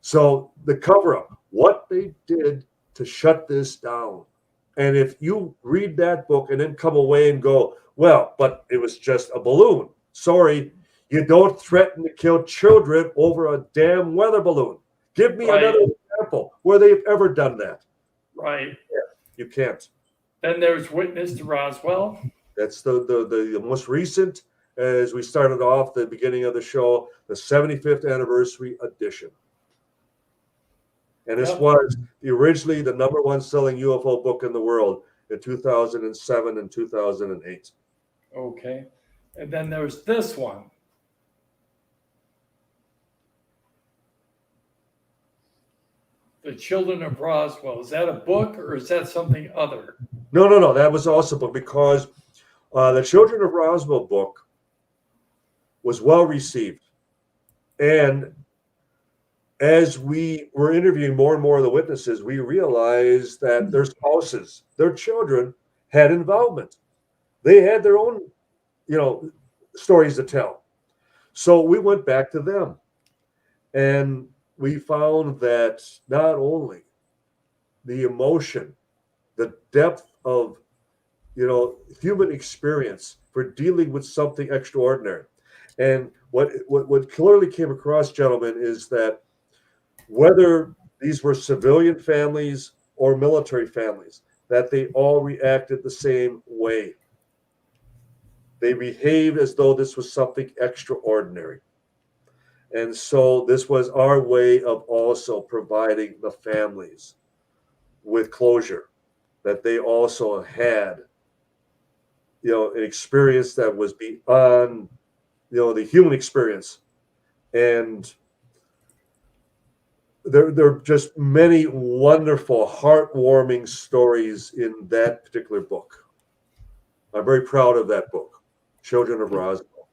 So the cover-up, what they did to shut this down. And if you read that book and then come away and go, well, but it was just a balloon. Sorry, you don't threaten to kill children over a damn weather balloon. Give me another example where they've ever done that. Right. Yeah, you can't. Then there's Witness to Roswell. That's the most recent, as we started off the beginning of the show, the 75th anniversary edition. And this was originally the #1 selling UFO book in the world in 2007 and 2008. Okay. And then there's this one. The Children of Roswell. Is that a book or is that something other? No. That was also a book because the Children of Roswell book was well received. And as we were interviewing more and more of the witnesses, we realized that their spouses, their children had involvement. They had their own, stories to tell. So we went back to them. And we found that not only the emotion, the depth of, human experience for dealing with something extraordinary. And what clearly came across, gentlemen, is that whether these were civilian families or military families, that they all reacted the same way. They behaved as though this was something extraordinary. And so this was our way of also providing the families with closure, that they also had, an experience that was beyond, the human experience. And there are just many wonderful, heartwarming stories in that particular book. I'm very proud of that book, Children of Roswell.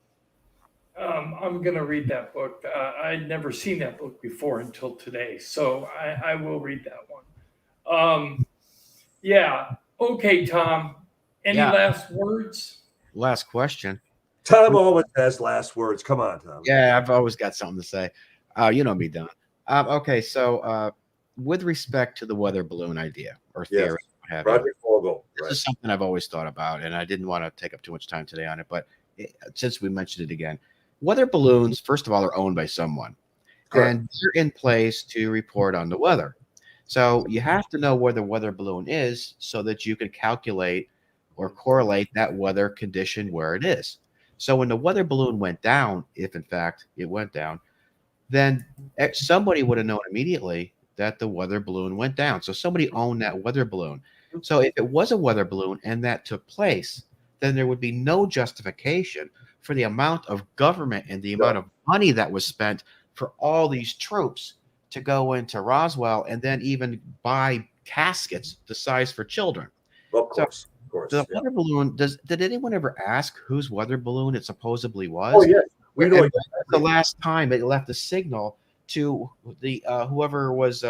I'm going to read that book. I'd never seen that book before until today, so I will read that one. Yeah. Okay, Tom. Any last words? Last question. Tom always has last words. Come on, Tom. Yeah, I've always got something to say. You know me, Don. Okay, so with respect to the weather balloon idea or theory, what have you, Project Fogel. this is something I've always thought about, and I didn't want to take up too much time today on it. But since we mentioned it again, weather balloons, first of all, are owned by someone, and they're in place to report on the weather. So you have to know where the weather balloon is so that you can calculate or correlate that weather condition where it is. So when the weather balloon went down, if in fact it went down, then somebody would have known immediately that the weather balloon went down. So somebody owned that weather balloon. So if it was a weather balloon and that took place, then there would be no justification for the amount of government and the amount of money that was spent for all these troops to go into Roswell and then even buy caskets the size for children. Of course. The weather balloon, did anyone ever ask whose weather balloon it supposedly was? Oh, yeah. We know the last time it left a signal to the whoever was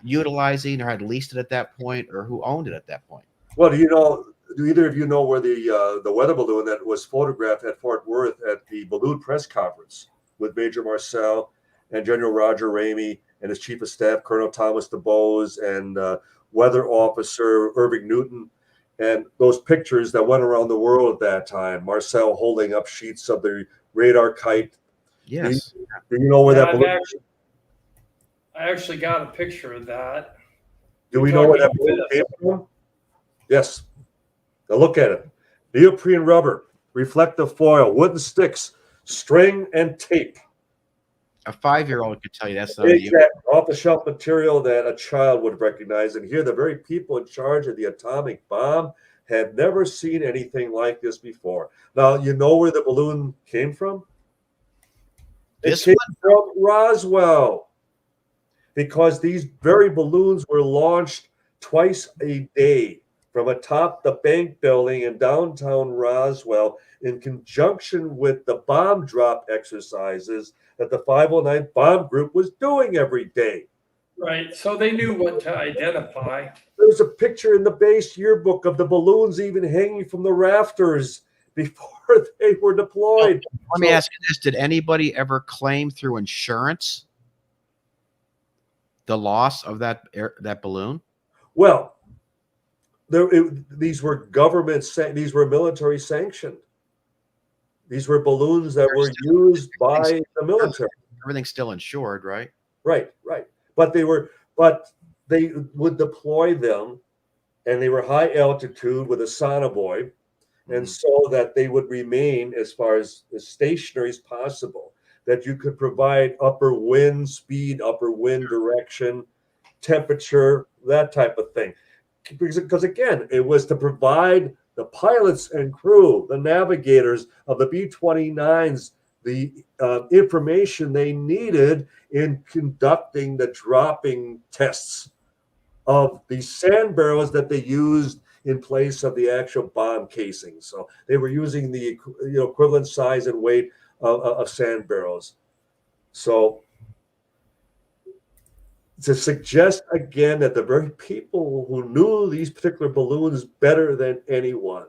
utilizing or had leased it at that point, or who owned it at that point. Well, do either of you know where the weather balloon that was photographed at Fort Worth at the balloon press conference with Major Marcel and General Roger Ramey and his chief of staff, Colonel Thomas DeBose, and weather officer Irving Newton, and those pictures that went around the world at that time, Marcel holding up sheets of the radar kite. Yes. Do you know where that balloon is? I actually got a picture of that. Do we know where that balloon came from? Yes. Now look at it. Neoprene rubber, reflective foil, wooden sticks, string, and tape. A 5-year-old could tell you that's not off-the-shelf material that a child would recognize. And here, the very people in charge of the atomic bomb had never seen anything like this before. Now, you know where the balloon came from? It came from Roswell, because these very balloons were launched twice a day from atop the bank building in downtown Roswell in conjunction with the bomb drop exercises that the 509th Bomb Group was doing every day. Right, so they knew what to identify. There's a picture in the base yearbook of the balloons even hanging from the rafters before they were deployed. Let me ask you this. Did anybody ever claim through insurance the loss of that balloon? Well, these were these were military sanctioned. These were balloons that were used by the military. Everything's still insured, right? Right. But they would deploy them, and they were high altitude with a sonobuoy, and so that they would remain as far as stationary as possible, that you could provide upper wind speed, upper wind direction, temperature, that type of thing. Because again, it was to provide the pilots and crew, the navigators of the B-29s, the information they needed in conducting the dropping tests of the sand barrels that they used in place of the actual bomb casing. So they were using the equivalent size and weight of sand barrels. So to suggest again that the very people who knew these particular balloons better than anyone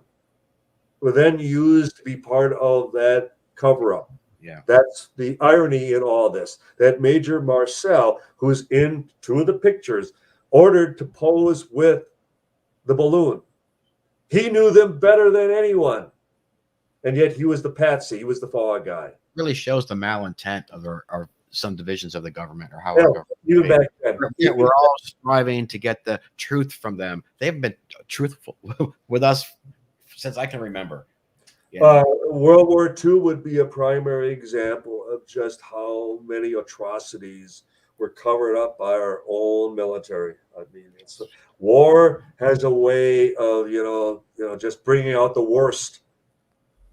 were then used to be part of that cover-up. Yeah, that's the irony in all this. That Major Marcel, who's in two of the pictures, ordered to pose with the balloon. He knew them better than anyone, and yet he was the patsy. He was the fall guy. Really shows the malintent of some divisions of the government, or how even back then. We're all striving to get the truth from them. They haven't been truthful with us since I can remember. World War II would be a primary example of just how many atrocities were covered up by our own military. I mean, war has a way of just bringing out the worst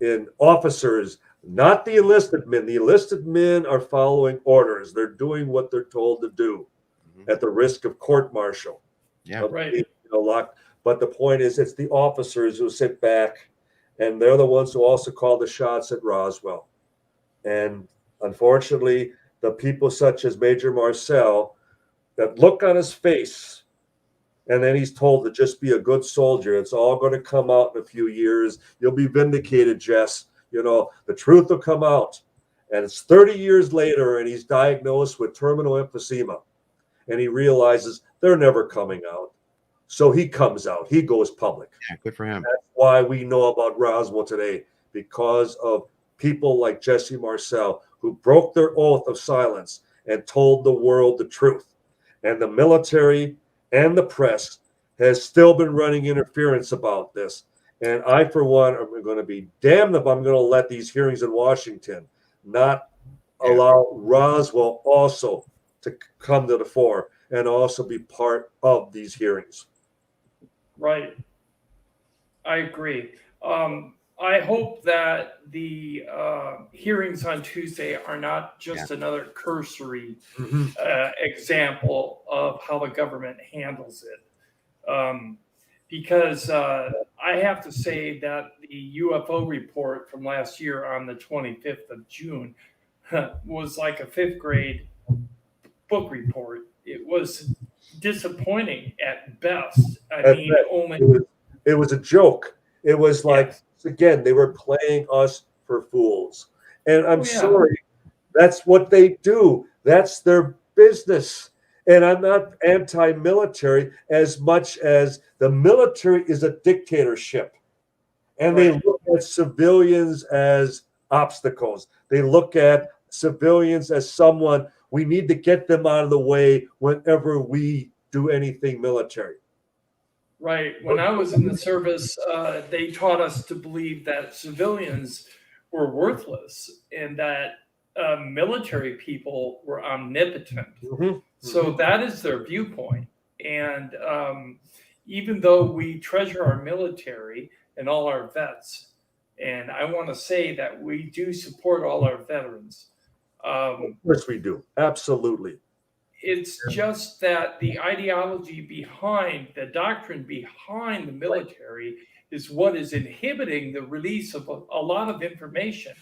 in officers, not the enlisted men. The enlisted men are following orders. They're doing what they're told to do at the risk of court martial. Yeah, right. Being, locked. But the point is, it's the officers who sit back, and they're the ones who also call the shots at Roswell. And unfortunately, the people such as Major Marcel, that look on his face, and then he's told to just be a good soldier. It's all going to come out in a few years. You'll be vindicated, Jess. The truth will come out. And it's 30 years later, and he's diagnosed with terminal emphysema. And he realizes they're never coming out. So he comes out. He goes public. yeah, good for him. That's why we know about Roswell today, because of people like Jesse Marcel, who broke their oath of silence and told the world the truth. And the military and the press has still been running interference about this. And I, for one, am going to be damned if I'm going to let these hearings in Washington not allow Roswell also to come to the fore and also be part of these hearings. Right. I agree. I hope that the hearings on Tuesday are not just another cursory example of how the government handles it. Because I have to say that the UFO report from last year on the 25th of June was like a fifth grade book report. It was disappointing at best. It was a joke. It was like, again, they were playing us for fools. And I'm sorry, that's what they do. That's their business. And I'm not anti-military as much as the military is a dictatorship. And they look at civilians as obstacles. They look at civilians as someone, we need to get them out of the way whenever we do anything military. Right. When I was in the service, they taught us to believe that civilians were worthless and that military people were omnipotent. So that is their viewpoint. And even though we treasure our military and all our vets, and I want to say that we do support all our veterans. Of course we do. Absolutely. It's just that the ideology behind, the doctrine behind the military is what is inhibiting the release of a lot of information.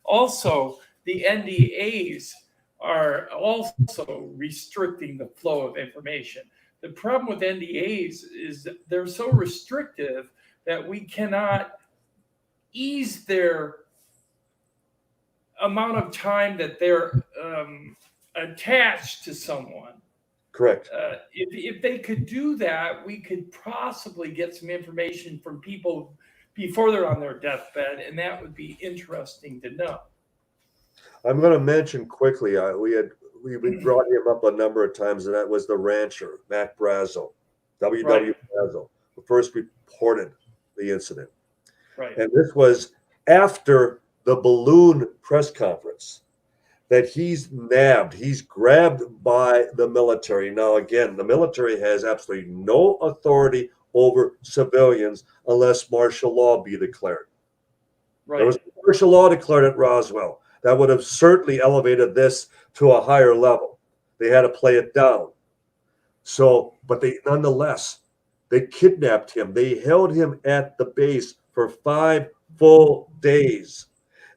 Also, the NDAs are also restricting the flow of information. The problem with NDAs is that they're so restrictive that we cannot ease their amount of time that they're attached to someone. Correct. If they could do that, we could possibly get some information from people before they're on their deathbed, and that would be interesting to know. I'm going to mention quickly, we brought him up a number of times, and that was the rancher, Mac Brazel, W.W. Brazel, who first reported the incident. Right. And this was after the balloon press conference that he's nabbed, he's grabbed by the military. Now, again, the military has absolutely no authority over civilians unless martial law be declared. Right. There was martial law declared at Roswell. That would have certainly elevated this to a higher level. They had to play it down. So, but nonetheless, they kidnapped him. They held him at the base for 5 full days.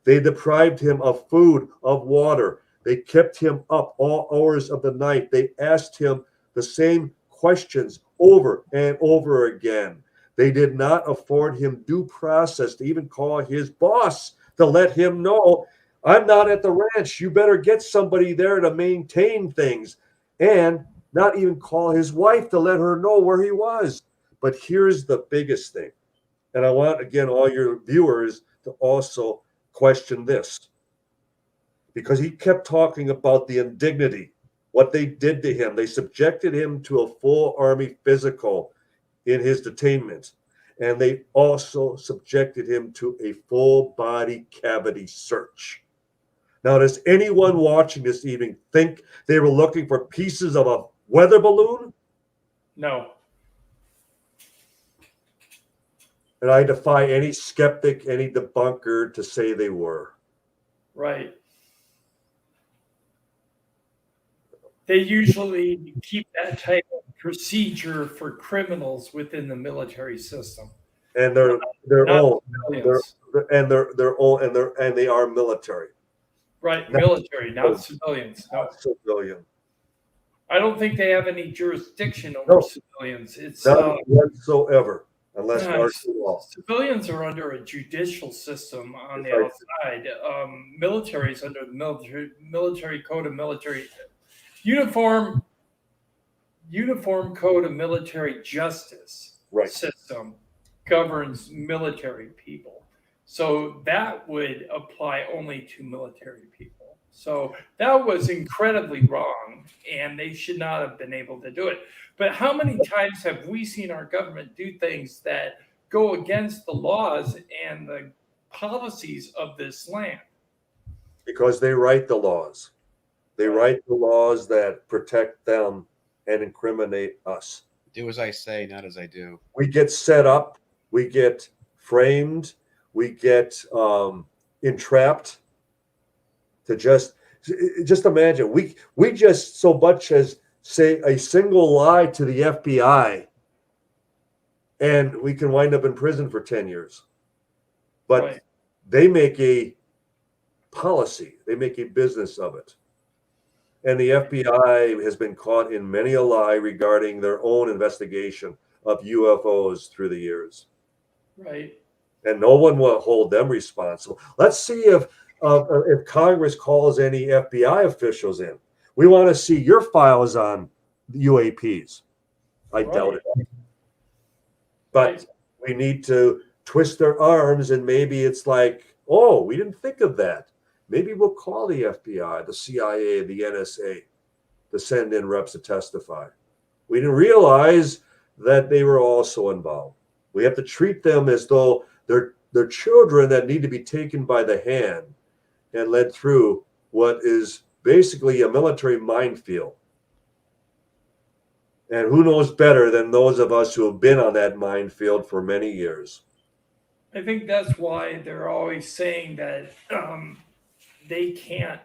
They deprived him of food, of water. They kept him up all hours of the night. They asked him the same questions over and over again. They did not afford him due process to even call his boss to let him know, I'm not at the ranch. You better get somebody there to maintain things. And not even call his wife to let her know where he was. But here's the biggest thing. And I want, again, all your viewers to also question this, because he kept talking about the indignity, what they did to him. They subjected him to a full Army physical in his detainment, and they also subjected him to a full body cavity search. Now, does anyone watching this evening think they were looking for pieces of a weather balloon? No. And I defy any skeptic, any debunker to say they were. Right. They usually keep that type of procedure for criminals within the military system. And they're their Not own. civilians. And they are military. Right, military, not civilians. No. Not civilian. I don't think they have any jurisdiction over civilians. It's None whatsoever, unless yeah, martial law. civilians are under a judicial system on the outside. Military is under the military code of military uniform code of military justice system governs military people. So that would apply only to military people. So that was incredibly wrong, and they should not have been able to do it. But how many times have we seen our government do things that go against the laws and the policies of this land? Because they write the laws. They write the laws that protect them and incriminate us. Do as I say, not as I do. We get set up, we get framed, we get entrapped to just imagine. We just so much as say a single lie to the FBI and we can wind up in prison for 10 years. But they make a policy, they make a business of it. And the FBI has been caught in many a lie regarding their own investigation of UFOs through the years. Right. And no one will hold them responsible. Let's see if Congress calls any FBI officials in. We want to see your files on UAPs. I doubt it. But we need to twist their arms, and maybe it's like, oh, we didn't think of that. Maybe we'll call the FBI, the CIA, the NSA to send in reps to testify. We didn't realize that they were also involved. We have to treat them as though they're children that need to be taken by the hand and led through what is basically a military minefield. And who knows better than those of us who have been on that minefield for many years? I think that's why they're always saying that they can't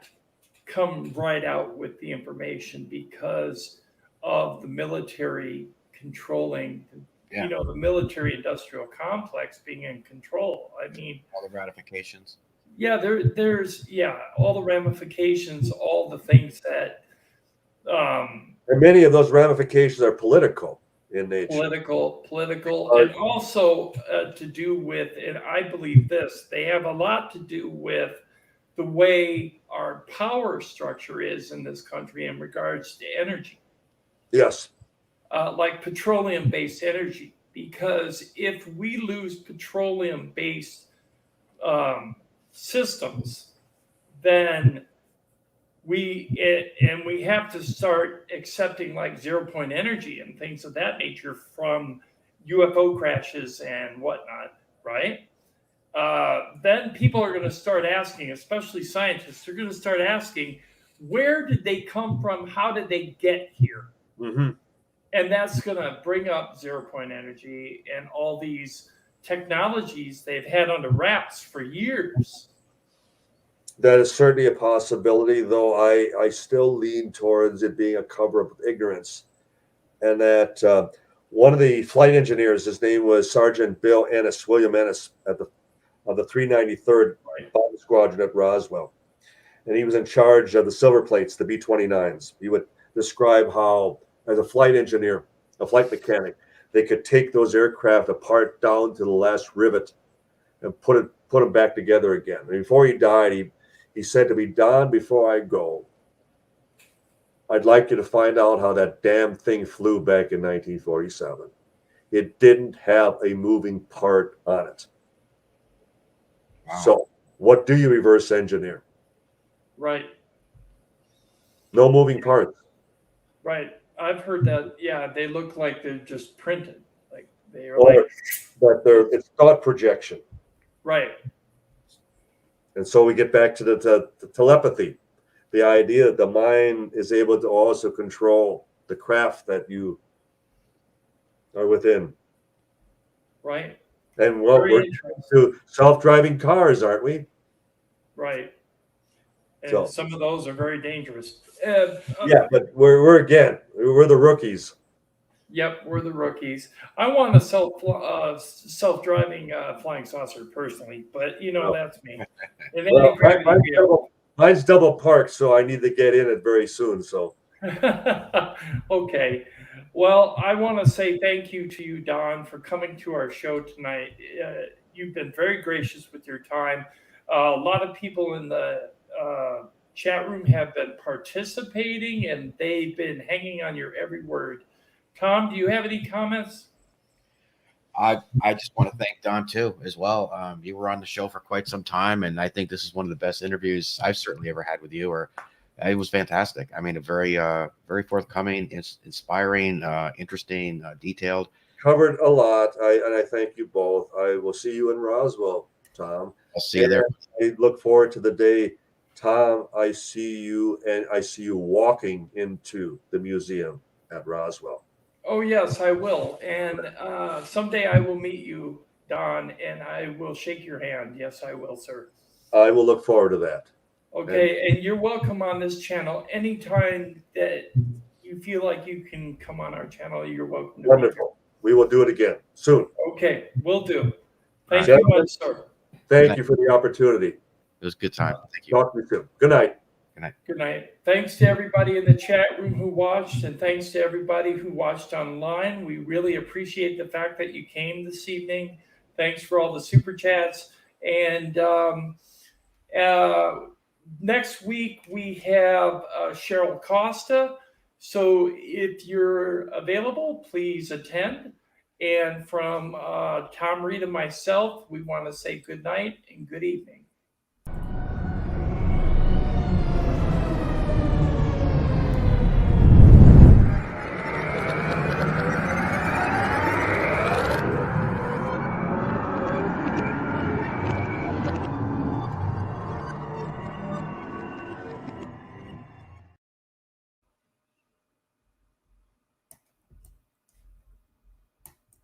come right out with the information because of the military controlling, the military industrial complex being in control. I mean, all the ratifications. Yeah, there's all the ramifications, all the things that and many of those ramifications are political in nature. Political, and also to do with, and I believe this, they have a lot to do with the way our power structure is in this country in regards to energy. Yes. Like petroleum-based energy, because if we lose petroleum-based systems, then we have to start accepting like 0-point energy and things of that nature from UFO crashes and whatnot, right? Then people are going to start asking, especially scientists, they're going to start asking, where did they come from? How did they get here? Mm-hmm. And that's going to bring up 0-point energy and all these technologies they've had under wraps for years. That is certainly a possibility, though I still lean towards it being a cover-up of ignorance. And that one of the flight engineers, his name was Sergeant Bill Ennis, William Ennis, of the 393rd Bomb Squadron at Roswell. And he was in charge of the silver plates, the B-29s. He would describe how, as a flight engineer, a flight mechanic, they could take those aircraft apart down to the last rivet and put them back together again. And before he died, he said to me, Don, before I go, I'd like you to find out how that damn thing flew back in 1947. It didn't have a moving part on it. Wow. So what do you reverse engineer? Right. No moving parts. Right. I've heard that. Yeah, they look like they're just printed. Like they are but it's thought projection. Right. And so we get back to the telepathy, the idea that the mind is able to also control the craft that you are within. Right. And well, Very we're interesting. to self-driving cars, aren't we? Right. And So some of those are very dangerous. yeah, but we're the rookies. Yep, we're the rookies. I want a self-driving flying saucer personally, but Well, that's me. And then well, a gravity wheel. mine's double parked, so I need to get in it very soon. So Okay. Well, I want to say thank you to you, Don, for coming to our show tonight. You've been very gracious with your time. A lot of people in the chat room have been participating and they've been hanging on your every word. Tom, do you have any comments? I just want to thank Don too as well. You were on the show for quite some time, and I think this is one of the best interviews I've certainly ever had with you. Or it was fantastic. I mean, a very forthcoming, inspiring, interesting, detailed. covered a lot. And I thank you both. I will see you in Roswell, Tom. I'll see you there. I look forward to the day, Tom. I see you, and I see you walking into the museum at Roswell. Oh, yes, I will. And someday I will meet you, Don, and I will shake your hand. Yes, I will, sir. I will look forward to that. Okay, and you're welcome on this channel anytime that you feel like you can come on our channel. You're welcome to. Wonderful. We will do it again soon. Okay, will do. Thank Right. you much, sir. Thank you for the opportunity. It was a good time. Thank you. Talk to you soon. Good night. Good night. Good night. Thanks to everybody in the chat room who watched, and thanks to everybody who watched online. We really appreciate the fact that you came this evening. Thanks for all the super chats. And next week we have Cheryl Costa. So if you're available, please attend. And from Tom Reed and myself, we want to say good night and good evening.